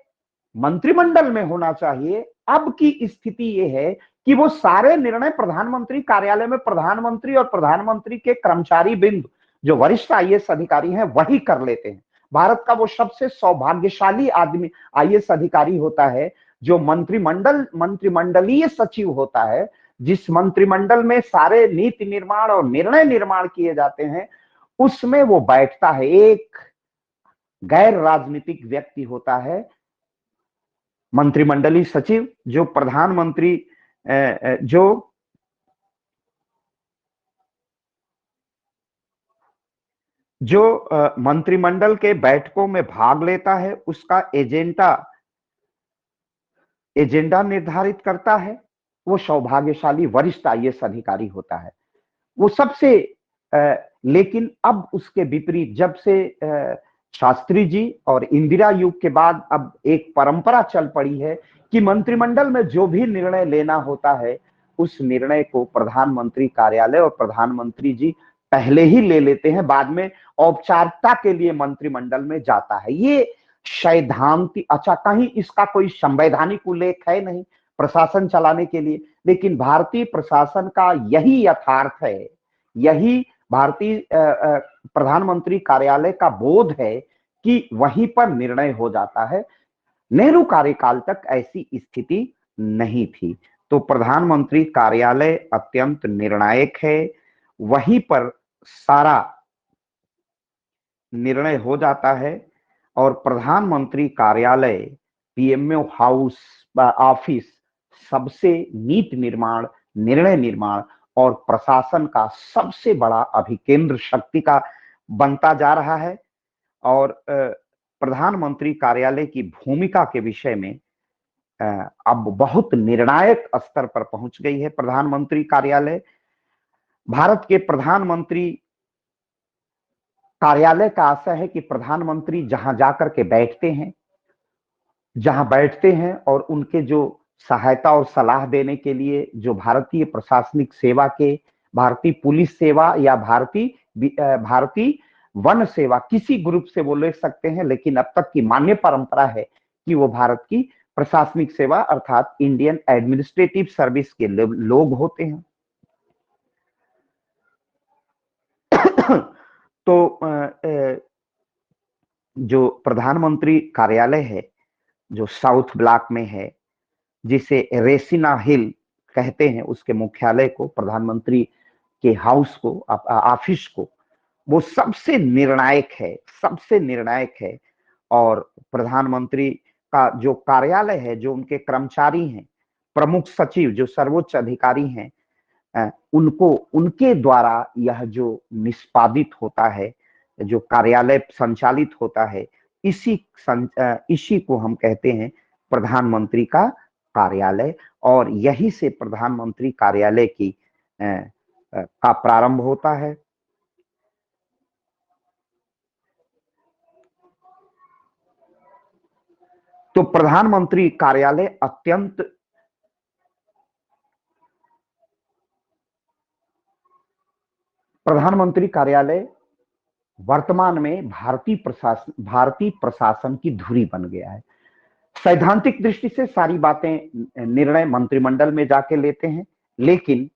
A: मंत्रिमंडल में होना चाहिए, अब की स्थिति यह है कि वो सारे निर्णय प्रधानमंत्री कार्यालय में प्रधानमंत्री और प्रधानमंत्री के कर्मचारी बिंदु, जो वरिष्ठ आईएएस अधिकारी हैं, वही कर लेते हैं। भारत का वो सबसे सौभाग्यशाली आदमी आईएएस अधिकारी होता है जो मंत्रिमंडलीय सचिव होता है, जिस मंत्रिमंडल में सारे नीति निर्माण और निर्णय निर्माण किए जाते हैं, उसमें वो बैठता है। एक गैर राजनीतिक व्यक्ति होता है मंत्रिमंडलीय सचिव, जो प्रधानमंत्री जो मंत्रिमंडल के बैठकों में भाग लेता है, उसका एजेंडा निर्धारित करता है। वो सौभाग्यशाली वरिष्ठ आईएएस अधिकारी होता है। वो सबसे लेकिन अब उसके विपरीत, जब से शास्त्री जी और इंदिरा युग के बाद अब एक परंपरा चल पड़ी है कि मंत्रिमंडल में जो भी निर्णय लेना होता है, उस निर्णय को प्रधानमंत्री कार्यालय और प्रधानमंत्री जी पहले ही ले लेते हैं, बाद में औपचारिकता के लिए मंत्रिमंडल में जाता है। ये सैद्धांतिक, अच्छा कहीं इसका कोई संवैधानिक उल्लेख है नहीं प्रशासन चलाने के लिए, लेकिन भारतीय प्रशासन का यही यथार्थ है, यही भारतीय प्रधानमंत्री कार्यालय का बोध है कि वहीं पर निर्णय हो जाता है। नेहरू कार्यकाल तक ऐसी स्थिति नहीं थी। तो प्रधानमंत्री कार्यालय अत्यंत निर्णायक है, वहीं पर सारा निर्णय हो जाता है और प्रधानमंत्री कार्यालय, पीएमओ हाउस ऑफिस सबसे नीति निर्माण, निर्णय निर्माण और प्रशासन का सबसे बड़ा अभिकेंद्र शक्ति का बनता जा रहा है। और प्रधानमंत्री कार्यालय की भूमिका के विषय में अब बहुत निर्णायक स्तर पर पहुंच गई है प्रधानमंत्री कार्यालय। भारत के प्रधानमंत्री कार्यालय का आशय है कि प्रधानमंत्री जहां जाकर के बैठते हैं और उनके जो सहायता और सलाह देने के लिए जो भारतीय प्रशासनिक सेवा के, भारतीय पुलिस सेवा या भारतीय वन सेवा, किसी ग्रुप से वो ले सकते हैं, लेकिन अब तक की मान्य परंपरा है कि वो भारत की प्रशासनिक सेवा अर्थात इंडियन एडमिनिस्ट्रेटिव सर्विस के लोग होते हैं। तो जो प्रधानमंत्री कार्यालय है, जो साउथ ब्लॉक में है, जिसे रेसिना हिल कहते हैं, उसके मुख्यालय को, प्रधानमंत्री के हाउस को, ऑफिस को, वो सबसे निर्णायक है। और प्रधानमंत्री का जो कार्यालय है, जो उनके कर्मचारी हैं, प्रमुख सचिव जो सर्वोच्च अधिकारी हैं, उनके द्वारा यह जो निष्पादित होता है, जो कार्यालय संचालित होता है, इसी को हम कहते हैं प्रधानमंत्री का कार्यालय। और यही से प्रधानमंत्री कार्यालय का प्रारंभ होता है। तो प्रधानमंत्री कार्यालय वर्तमान में भारतीय प्रशासन की धुरी बन गया है। सैद्धांतिक दृष्टि से सारी बातें निर्णय मंत्रिमंडल में जाके लेते हैं, लेकिन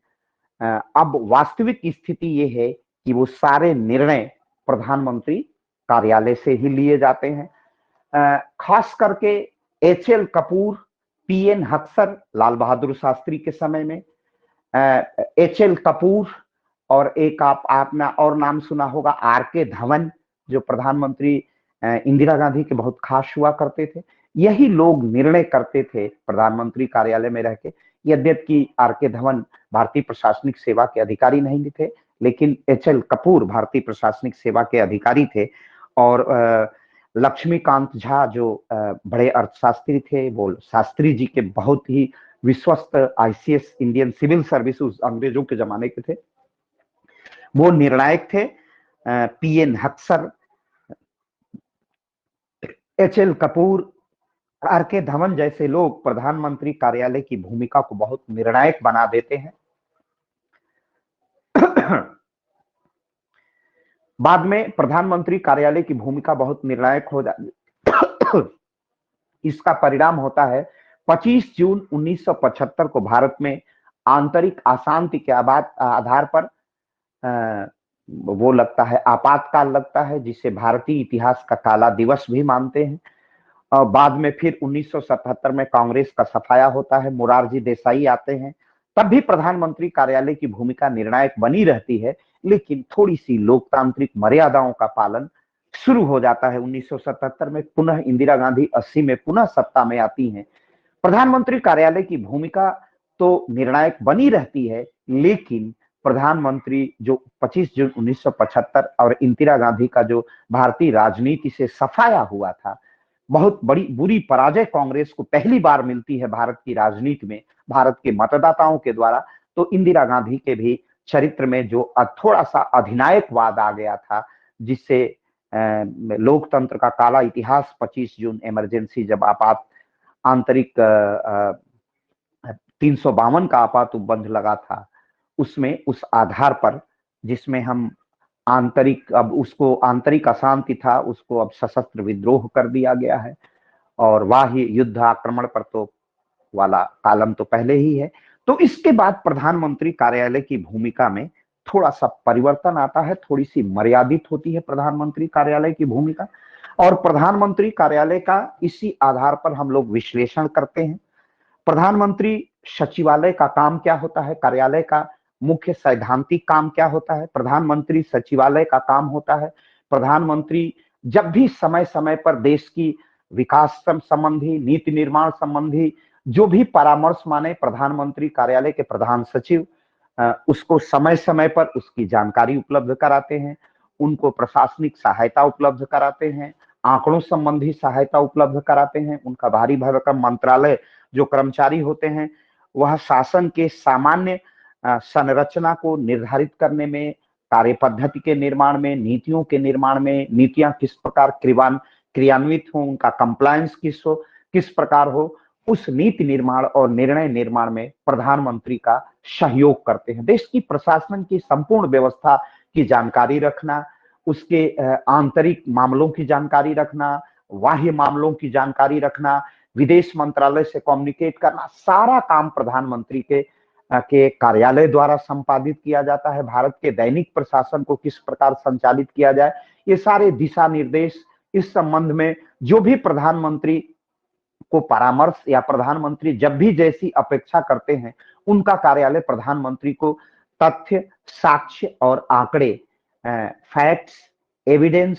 A: अब वास्तविक स्थिति ये है कि वो सारे निर्णय प्रधानमंत्री कार्यालय से ही लिए जाते हैं। खास करके एच.एल. कपूर, पी.एन. हक्सर, लाल बहादुर शास्त्री के समय में एच.एल. कपूर और एक आपने और नाम सुना होगा आर.के. धवन, जो प्रधानमंत्री इंदिरा गांधी के बहुत खास हुआ करते थे। यही लोग निर्णय करते थे प्रधानमंत्री कार्यालय में रह के। यद्यपि आर.के. धवन भारतीय प्रशासनिक सेवा के अधिकारी नहीं थे, लेकिन एच.एल. कपूर भारतीय प्रशासनिक सेवा के अधिकारी थे। और लक्ष्मीकांत झा जो बड़े अर्थशास्त्री थे, वो शास्त्री जी के बहुत ही विश्वस्त आईसीएस इंडियन सिविल सर्विस उस अंग्रेजों के जमाने के थे, वो निर्णायक थे। P N. Haksar, H L. Kapoor, R K. Dhawan जैसे लोग प्रधानमंत्री कार्यालय की भूमिका को बहुत निर्णायक बना देते हैं। बाद में प्रधानमंत्री कार्यालय की भूमिका बहुत निर्णायक हो जाती। इसका परिणाम होता है 25 जून 1975 को भारत में आंतरिक अशांति के आधार पर वो लगता है, आपातकाल लगता है, जिसे भारतीय इतिहास का काला दिवस भी मानते हैं। और बाद में फिर 1977 में कांग्रेस का सफाया होता है, मोरारजी देसाई आते हैं, तब भी प्रधानमंत्री कार्यालय की भूमिका निर्णायक बनी रहती है, लेकिन थोड़ी सी लोकतांत्रिक मर्यादाओं का पालन शुरू हो जाता है। 1977 में पुनः इंदिरा गांधी 80 में पुनः सत्ता में आती हैं। प्रधानमंत्री कार्यालय की भूमिका तो निर्णायक बनी रहती है, लेकिन प्रधानमंत्री जो 25 जून 1975 और इंदिरा गांधी का जो भारतीय राजनीति से सफाया हुआ था, बहुत बड़ी बुरी पराजय कांग्रेस को पहली बार मिलती है भारत की राजनीति में, भारत के मतदाताओं के द्वारा। तो इंदिरा गांधी के भी चरित्र में जो थोड़ा सा अधिनायकवाद आ गया था, जिससे लोकतंत्र का काला इतिहास 25 जून इमरजेंसी, जब आपात आंतरिक 352 का आपात उपबंध लगा था, उसमें उस आधार पर, जिसमें हम आंतरिक, अब उसको आंतरिक अशांति था, उसको अब सशस्त्र विद्रोह कर दिया गया है। और बाह्य युद्ध आक्रमण पर तो वाला कालम तो पहले ही है। तो इसके बाद प्रधानमंत्री कार्यालय की भूमिका में थोड़ा सा परिवर्तन आता है, थोड़ी सी मर्यादित होती है प्रधानमंत्री कार्यालय की भूमिका। और प्रधानमंत्री कार्यालय का इसी आधार पर हम लोग विश्लेषण करते हैं। प्रधानमंत्री सचिवालय का काम क्या होता है, कार्यालय का मुख्य सैद्धांतिक काम क्या होता है। प्रधानमंत्री सचिवालय का काम होता है, प्रधानमंत्री जब भी समय समय पर देश की विकास संबंधी, नीति निर्माण संबंधी जो भी परामर्श माने, प्रधानमंत्री कार्यालय के प्रधान सचिव उसको समय समय पर उसकी जानकारी उपलब्ध कराते हैं, उनको प्रशासनिक सहायता उपलब्ध कराते हैं, आंकड़ों संबंधी सहायता उपलब्ध कराते हैं। उनका भारी भरकम मंत्रालय जो कर्मचारी होते हैं, वह शासन के सामान्य संरचना को निर्धारित करने में, कार्य पद्धति के निर्माण में, नीतियों के निर्माण में, नीतियां किस प्रकार क्रियान्वित हो, उनका कंप्लायंस किस प्रकार हो, उस नीति निर्माण और निर्णय निर्माण में प्रधानमंत्री का सहयोग करते हैं। देश की प्रशासन की संपूर्ण व्यवस्था की जानकारी रखना, उसके आंतरिक मामलों की जानकारी रखना, बाह्य मामलों की जानकारी रखना, विदेश मंत्रालय से कम्युनिकेट करना, सारा काम प्रधानमंत्री के कार्यालय द्वारा संपादित किया जाता है। भारत के दैनिक प्रशासन को किस प्रकार संचालित किया जाए, ये सारे दिशा निर्देश, इस संबंध में जो भी प्रधानमंत्री को परामर्श या प्रधानमंत्री जब भी जैसी अपेक्षा करते हैं, उनका कार्यालय प्रधानमंत्री को तथ्य, साक्ष्य और आंकड़े, फैक्ट्स, एविडेंस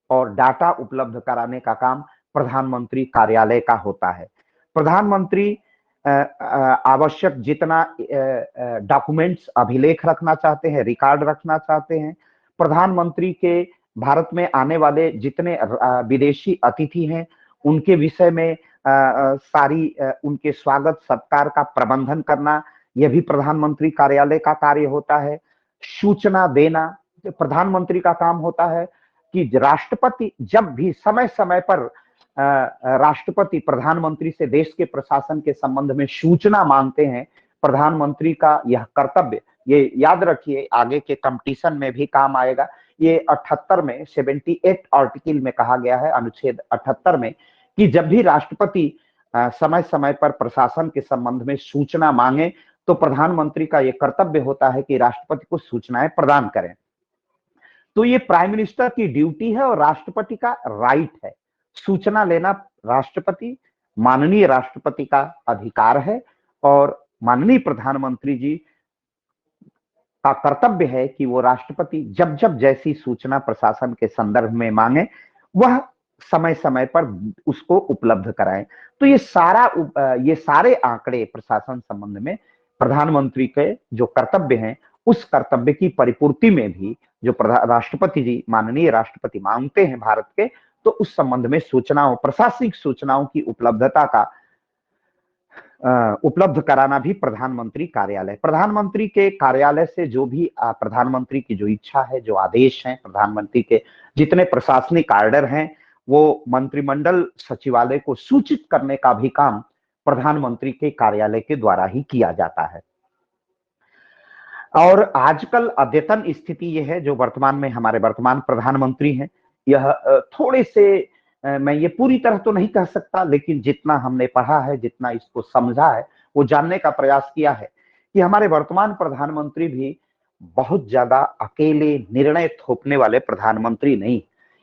A: और डाटा उपलब्ध कराने का काम प्रधानमंत्री कार्यालय का होता है। प्रधानमंत्री आवश्यक जितना डॉक्यूमेंट्स, अभिलेख रखना चाहते हैं, रिकॉर्ड रखना चाहते हैं, प्रधानमंत्री के भारत में आने वाले जितने विदेशी अतिथि हैं, उनके विषय में सारी उनके स्वागत सत्कार का प्रबंधन करना, यह भी प्रधानमंत्री कार्यालय का कार्य होता है। सूचना देना प्रधानमंत्री का काम होता है कि राष्ट्रपति जब भी समय समय पर राष्ट्रपति प्रधानमंत्री से देश के प्रशासन के संबंध में सूचना मांगते हैं, प्रधानमंत्री का यह कर्तव्य, ये याद रखिए, आगे के कंपटीशन में भी काम आएगा। ये 78 में 78 आर्टिकल में कहा गया है, अनुच्छेद 78 में, कि जब भी राष्ट्रपति समय समय पर प्रशासन के संबंध में सूचना मांगे तो प्रधानमंत्री का यह कर्तव्य होता है कि राष्ट्रपति को सूचनाएं प्रदान करें। तो ये प्राइम मिनिस्टर की ड्यूटी है और राष्ट्रपति का राइट है। सूचना लेना राष्ट्रपति, माननीय राष्ट्रपति का अधिकार है और माननीय प्रधानमंत्री जी का कर्तव्य है कि वो राष्ट्रपति जब जब जैसी सूचना प्रशासन के संदर्भ में मांगे वह समय समय पर उसको उपलब्ध कराएं। तो ये सारे आंकड़े प्रशासन संबंध में प्रधानमंत्री के जो कर्तव्य हैं उस कर्तव्य की परिपूर्ति में भी जो राष्ट्रपति जी, माननीय राष्ट्रपति मांगते हैं भारत के, तो उस संबंध में सूचनाओं, प्रशासनिक सूचनाओं की उपलब्ध कराना भी प्रधानमंत्री के कार्यालय से जो भी प्रधानमंत्री की जो इच्छा है, जो आदेश हैं, प्रधानमंत्री के जितने प्रशासनिक आर्डर हैं वो मंत्रिमंडल सचिवालय को सूचित करने का भी काम प्रधानमंत्री के कार्यालय के द्वारा ही किया जाता है। और आजकल अद्यतन स्थिति यह है, जो वर्तमान में हमारे वर्तमान प्रधानमंत्री हैं, यह थोड़े से मैं ये पूरी तरह तो नहीं कह सकता, लेकिन जितना हमने पढ़ा है, जितना इसको समझा है, वो जानने का प्रयास किया है कि हमारे वर्तमान प्रधानमंत्री भी बहुत ज्यादा अकेले निर्णय थोपने वाले प्रधानमंत्री नहीं।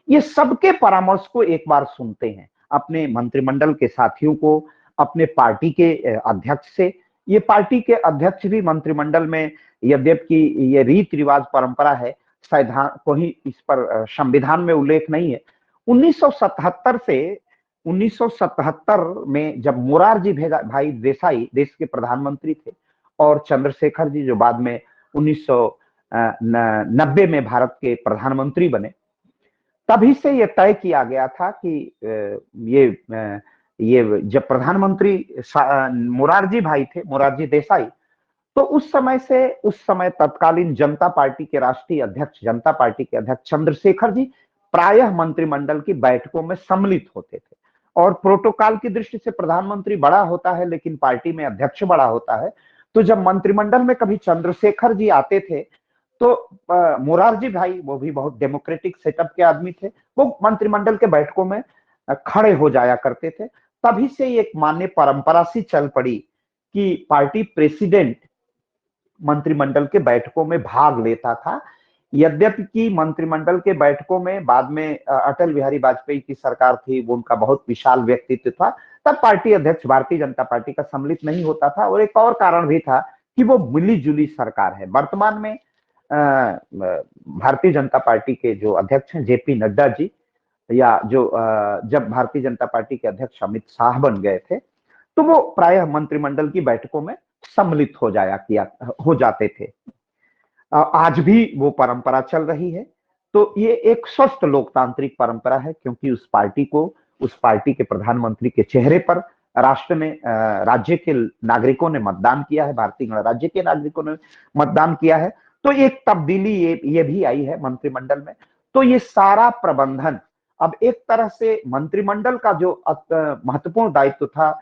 A: ये सबके परामर्श को एक बार सुनते हैं, अपने मंत्रिमंडल के साथियों को, अपने पार्टी के अध्यक्ष से। ये पार्टी के अध्यक्ष भी मंत्रिमंडल में, यद्यपि ये रीति रिवाज परंपरा है, कोई इस पर संविधान में उल्लेख नहीं है। 1977 में जब मोरारजी भाई देसाई देश के प्रधानमंत्री थे और चंद्रशेखर जी जो बाद में 1990 में भारत के प्रधानमंत्री बने, तभी से यह तय किया गया था कि ये जब प्रधानमंत्री मोरारजी भाई थे, मोरारजी देसाई, तो उस समय तत्कालीन जनता पार्टी के राष्ट्रीय अध्यक्ष, जनता पार्टी के अध्यक्ष चंद्रशेखर जी प्रायः मंत्रिमंडल की बैठकों में सम्मिलित होते थे। और प्रोटोकॉल की दृष्टि से प्रधानमंत्री बड़ा होता है लेकिन पार्टी में अध्यक्ष बड़ा होता है। तो जब मंत्रिमंडल में कभी चंद्रशेखर जी आते थे तो मोरारजी भाई, वो भी बहुत डेमोक्रेटिक सेटअप के आदमी थे, वो मंत्रिमंडल के बैठकों में खड़े हो जाया करते थे। तभी से एक मान्य परंपरा सी चल पड़ी कि पार्टी प्रेसिडेंट मंत्रिमंडल के बैठकों में भाग लेता था। यद्यपि कि मंत्रिमंडल के बैठकों में बाद में अटल बिहारी वाजपेयी की सरकार थी, वो उनका बहुत विशाल व्यक्तित्व था, तब पार्टी अध्यक्ष भारतीय जनता पार्टी का सम्मिलित नहीं होता था। और एक और कारण भी था कि वो मिली जुली सरकार है। वर्तमान में भारतीय जनता पार्टी के जो अध्यक्ष हैं जेपी नड्डा जी, या जो जब भारतीय जनता पार्टी के अध्यक्ष अमित शाह बन गए थे तो वो प्रायः मंत्रिमंडल की बैठकों में सम्मिलित हो जाते थे। आज भी वो परंपरा चल रही है। तो ये एक स्वस्थ लोकतांत्रिक परंपरा है, क्योंकि उस पार्टी के प्रधानमंत्री के चेहरे पर राज्य के नागरिकों ने मतदान किया है, भारतीय गणराज्य के नागरिकों ने मतदान किया है। तो एक तब्दीली ये भी आई है मंत्रिमंडल में। तो ये सारा प्रबंधन अब एक तरह से मंत्रिमंडल का जो महत्वपूर्ण दायित्व था,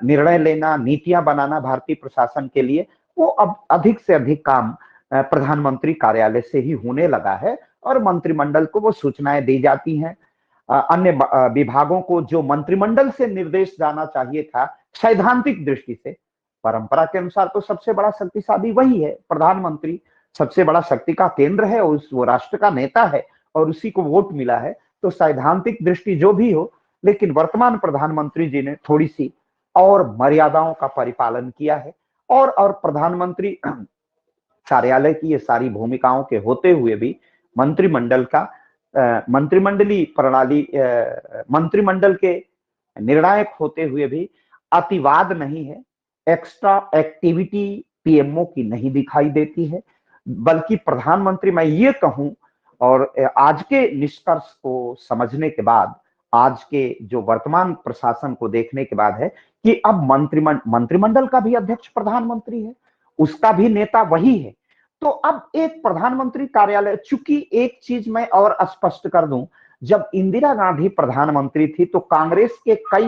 A: निर्णय लेना, नीतियां बनाना भारतीय प्रशासन के लिए, वो अब अधिक से अधिक काम प्रधानमंत्री कार्यालय से ही होने लगा है। और मंत्रिमंडल को वो सूचनाएं दी जाती हैं। अन्य विभागों को जो मंत्रिमंडल से निर्देश जाना चाहिए था, सैद्धांतिक दृष्टि से, परंपरा के अनुसार तो सबसे बड़ा शक्तिशाली वही है, प्रधानमंत्री सबसे बड़ा शक्ति का केंद्र है, वो राष्ट्र का नेता है और उसी को वोट मिला है। तो सैद्धांतिक दृष्टि जो भी हो, लेकिन वर्तमान प्रधानमंत्री जी ने थोड़ी सी और मर्यादाओं का परिपालन किया है। और प्रधानमंत्री कार्यालय की ये सारी भूमिकाओं के होते हुए भी मंत्रिमंडलीय प्रणाली, मंत्रिमंडल के निर्णायक होते हुए भी अतिवाद नहीं है, एक्स्ट्रा एक्टिविटी पीएमओ की नहीं दिखाई देती है। बल्कि प्रधानमंत्री, मैं ये कहूं, और आज के निष्कर्ष को समझने के बाद, आज के जो वर्तमान प्रशासन को देखने के बाद है कि अब मंत्रिमंडल का भी अध्यक्ष प्रधानमंत्री है, उसका भी नेता वही है। तो अब एक प्रधानमंत्री कार्यालय, चूंकि एक चीज मैं और स्पष्ट कर दूं, जब इंदिरा गांधी प्रधानमंत्री थी तो कांग्रेस के कई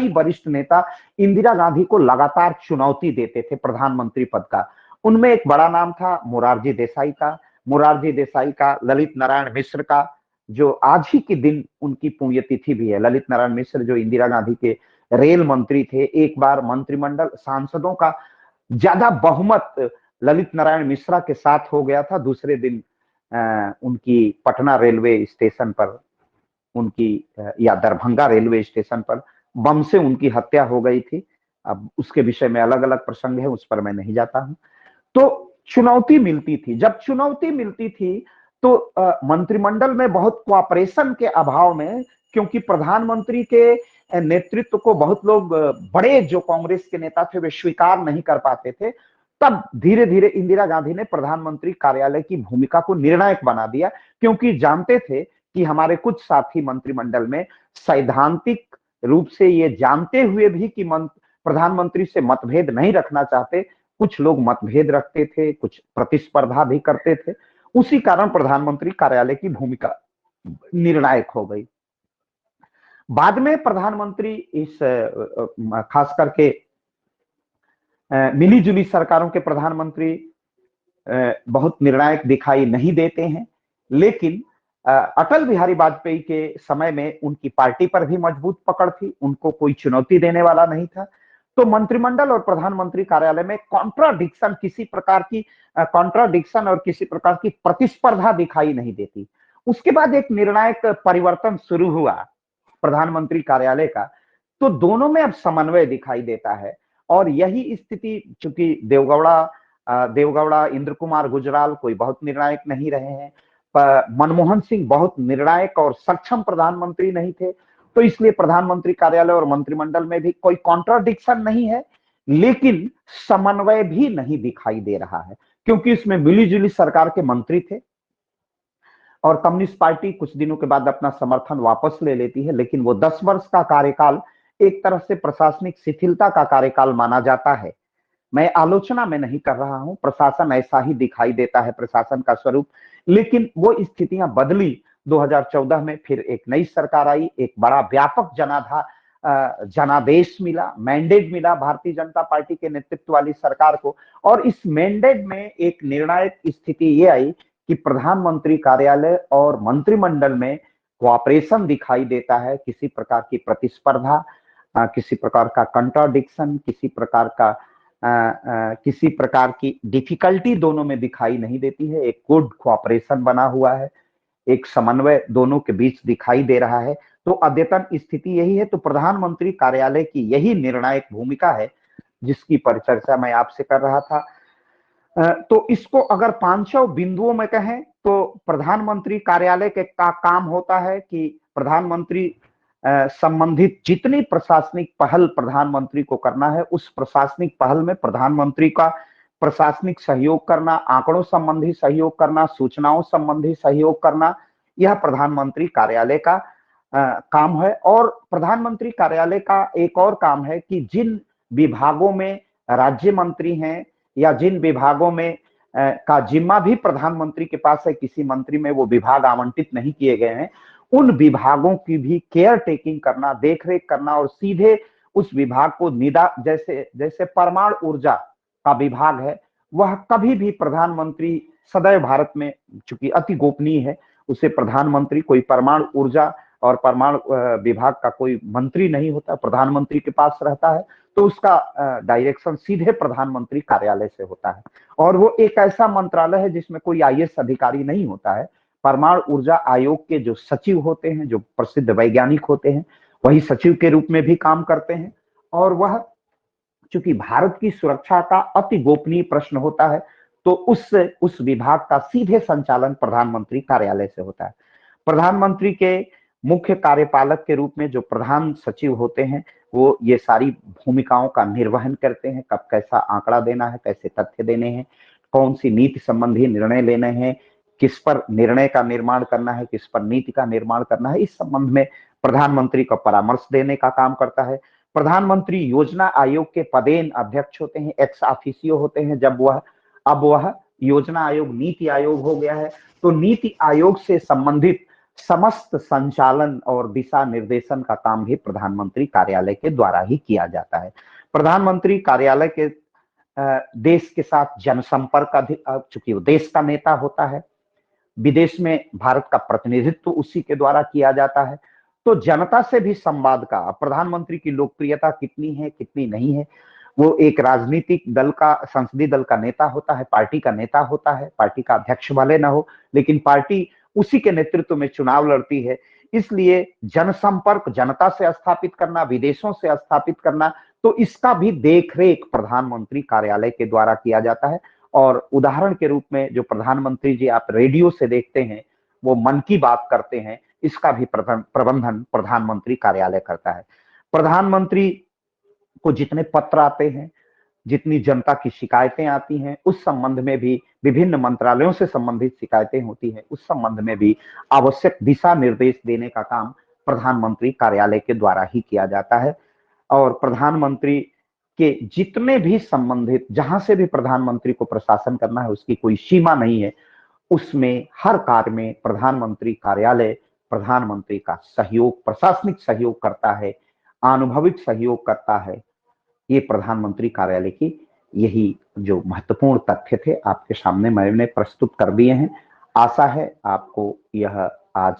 A: वरिष्ठ नेता इंदिरा गांधी को लगातार चुनौती देते थे प्रधानमंत्री पद का। उनमें एक बड़ा नाम था मोरारजी देसाई का, ललित नारायण मिश्र का, जो आज ही के दिन उनकी पुण्यतिथि भी है। ललित नारायण मिश्र जो इंदिरा गांधी के रेल मंत्री थे, एक बार मंत्रिमंडल सांसदों का ज्यादा बहुमत ललित नारायण मिश्रा के साथ हो गया था। दूसरे दिन उनकी पटना रेलवे स्टेशन पर उनकी या दरभंगा रेलवे स्टेशन पर बम से उनकी हत्या हो गई थी। अब उसके विषय में अलग अलग प्रसंग है, उस पर मैं नहीं जाता हूं। तो चुनौती मिलती थी, जब चुनौती मिलती थी तो मंत्रिमंडल में बहुत कोऑपरेशन के अभाव में, क्योंकि प्रधानमंत्री के नेतृत्व को बहुत लोग बड़े जो कांग्रेस के नेता थे वे स्वीकार नहीं कर पाते थे, तब धीरे धीरे इंदिरा गांधी ने प्रधानमंत्री कार्यालय की भूमिका को निर्णायक बना दिया, क्योंकि जानते थे कि हमारे कुछ साथी मंत्रिमंडल में सैद्धांतिक रूप से ये जानते हुए भी कि प्रधानमंत्री से मतभेद नहीं रखना चाहते, कुछ लोग मतभेद रखते थे, कुछ प्रतिस्पर्धा भी करते थे। उसी कारण प्रधानमंत्री कार्यालय की भूमिका निर्णायक हो गई। बाद में प्रधानमंत्री इस खास करके मिली जुली सरकारों के प्रधानमंत्री बहुत निर्णायक दिखाई नहीं देते हैं, लेकिन अटल बिहारी वाजपेयी के समय में उनकी पार्टी पर भी मजबूत पकड़ थी, उनको कोई चुनौती देने वाला नहीं था। तो मंत्रिमंडल और प्रधानमंत्री कार्यालय में किसी प्रकार की कॉन्ट्राडिक्शन और किसी प्रकार की प्रतिस्पर्धा दिखाई नहीं देती। उसके बाद एक निर्णायक परिवर्तन शुरू हुआ प्रधानमंत्री कार्यालय का, तो दोनों में अब समन्वय दिखाई देता है। और यही स्थिति, चूंकि देवगौड़ा इंद्र कुमार गुजराल कोई बहुत निर्णायक नहीं रहे हैं, मनमोहन सिंह बहुत निर्णायक और सक्षम प्रधानमंत्री नहीं थे, तो इसलिए प्रधानमंत्री कार्यालय और मंत्रिमंडल में भी कोई कॉन्ट्राडिक्शन नहीं है, लेकिन समन्वय भी नहीं दिखाई दे रहा है, क्योंकि इसमें मिलीजुली सरकार के मंत्री थे और कम्युनिस्ट पार्टी कुछ दिनों के बाद अपना समर्थन वापस ले लेती है। लेकिन वो 10 वर्ष का कार्यकाल एक तरह से प्रशासनिक शिथिलता का कार्यकाल माना जाता है। मैं आलोचना में नहीं कर रहा हूं, प्रशासन ऐसा ही दिखाई देता है, प्रशासन का स्वरूप। लेकिन वो स्थितियां बदली 2014 में, फिर एक नई सरकार आई, एक बड़ा व्यापक जनादेश मिला, मैंडेट मिला भारतीय जनता पार्टी के नेतृत्व वाली सरकार को। और इस मैंडेट में एक निर्णायक स्थिति ये आई कि प्रधानमंत्री कार्यालय और मंत्रिमंडल में कोऑपरेशन दिखाई देता है, किसी प्रकार की प्रतिस्पर्धा, किसी प्रकार का कंट्राडिक्शन, किसी प्रकार की डिफिकल्टी दोनों में दिखाई नहीं देती है। एक गुड कोऑपरेशन बना हुआ है, एक समन्वय दोनों के बीच दिखाई दे रहा है। तो अद्यतन स्थिति यही है। तो प्रधानमंत्री कार्यालय की यही निर्णायक भूमिका है जिसकी परिचर्चा मैं आपसे कर रहा था। तो इसको अगर 500 बिंदुओं में कहें तो प्रधानमंत्री कार्यालय के का काम होता है कि प्रधानमंत्री संबंधित जितनी प्रशासनिक पहल प्रधानमंत्री को करना है, उस प्रशासनिक पहल में प्रधानमंत्री का प्रशासनिक सहयोग करना, आंकड़ों संबंधी सहयोग करना, सूचनाओं संबंधी सहयोग करना, यह प्रधानमंत्री कार्यालय का काम है। और प्रधानमंत्री कार्यालय का एक और काम है कि जिन विभागों में राज्य मंत्री हैं या जिन विभागों में का जिम्मा भी प्रधानमंत्री के पास है, किसी मंत्री में वो विभाग आवंटित नहीं किए गए हैं, उन विभागों की भी केयर टेकिंग करना, देखरेख करना और सीधे उस विभाग को जैसे परमाणु ऊर्जा का विभाग है, वह कभी भी प्रधानमंत्री सदैव भारत में चूंकि अति गोपनीय है, उसे प्रधानमंत्री कोई परमाणु ऊर्जा और परमाणु विभाग का कोई मंत्री नहीं होता, प्रधानमंत्री के पास रहता है। तो उसका डायरेक्शन सीधे प्रधानमंत्री कार्यालय से होता है। और वो एक ऐसा मंत्रालय है जिसमें कोई आईएएस अधिकारी नहीं होता है। परमाणु ऊर्जा आयोग के जो सचिव होते हैं, जो प्रसिद्ध वैज्ञानिक होते हैं, वही सचिव के रूप में भी काम करते हैं। और वह चूंकि भारत की सुरक्षा का अति गोपनीय प्रश्न होता है, तो उस विभाग का सीधे संचालन प्रधानमंत्री कार्यालय से होता है। प्रधानमंत्री के मुख्य कार्यपालक के रूप में जो प्रधान सचिव होते हैं, वो ये सारी भूमिकाओं का निर्वहन करते हैं। कब कैसा आंकड़ा देना है, कैसे तथ्य देने हैं, कौन सी नीति संबंधी निर्णय लेने हैं, किस पर निर्णय का निर्माण करना है, किस पर नीति का निर्माण करना है, इस संबंध में प्रधानमंत्री का परामर्श देने का काम करता है। प्रधानमंत्री योजना आयोग के पदेन अध्यक्ष होते हैं, एक्स ऑफिसियो होते हैं। अब वह योजना आयोग नीति आयोग हो गया है। तो नीति आयोग से संबंधित समस्त संचालन और दिशा निर्देशन का काम भी प्रधानमंत्री कार्यालय के द्वारा ही किया जाता है। प्रधानमंत्री कार्यालय के देश के साथ जनसंपर्क, चूंकि वो देश का नेता होता है, विदेश में भारत का प्रतिनिधित्व उसी के द्वारा किया जाता है। तो जनता से भी संवाद का, प्रधानमंत्री की लोकप्रियता कितनी है कितनी नहीं है, वो एक राजनीतिक दल का, संसदीय दल का नेता होता है, पार्टी का नेता होता है, पार्टी का अध्यक्ष भले ना हो, लेकिन पार्टी उसी के नेतृत्व में चुनाव लड़ती है। इसलिए जनसंपर्क जनता से स्थापित करना, विदेशों से स्थापित करना, तो इसका भी देखरेख प्रधानमंत्री कार्यालय के द्वारा किया जाता है। और उदाहरण के रूप में जो प्रधानमंत्री जी आप रेडियो से देखते हैं, वो मन की बात करते हैं, इसका भी प्रबंधन प्रधानमंत्री कार्यालय करता है। प्रधानमंत्री को जितने पत्र आते हैं, जितनी जनता की शिकायतें आती हैं, उस संबंध में भी विभिन्न मंत्रालयों से संबंधित शिकायतें होती हैं, उस संबंध में भी आवश्यक दिशा निर्देश देने का काम प्रधानमंत्री कार्यालय के द्वारा ही किया जाता है। और प्रधानमंत्री के जितने भी संबंधित, जहां से भी प्रधानमंत्री को प्रशासन करना है, उसकी कोई सीमा नहीं है, उसमें हर कार्य में प्रधानमंत्री कार्यालय प्रधानमंत्री का सहयोग, प्रशासनिक सहयोग करता है, अनुभविक सहयोग करता है। ये प्रधानमंत्री कार्यालय की यही जो महत्वपूर्ण तथ्य थे आपके सामने मैंने प्रस्तुत कर दिए हैं। आशा है आपको यह आज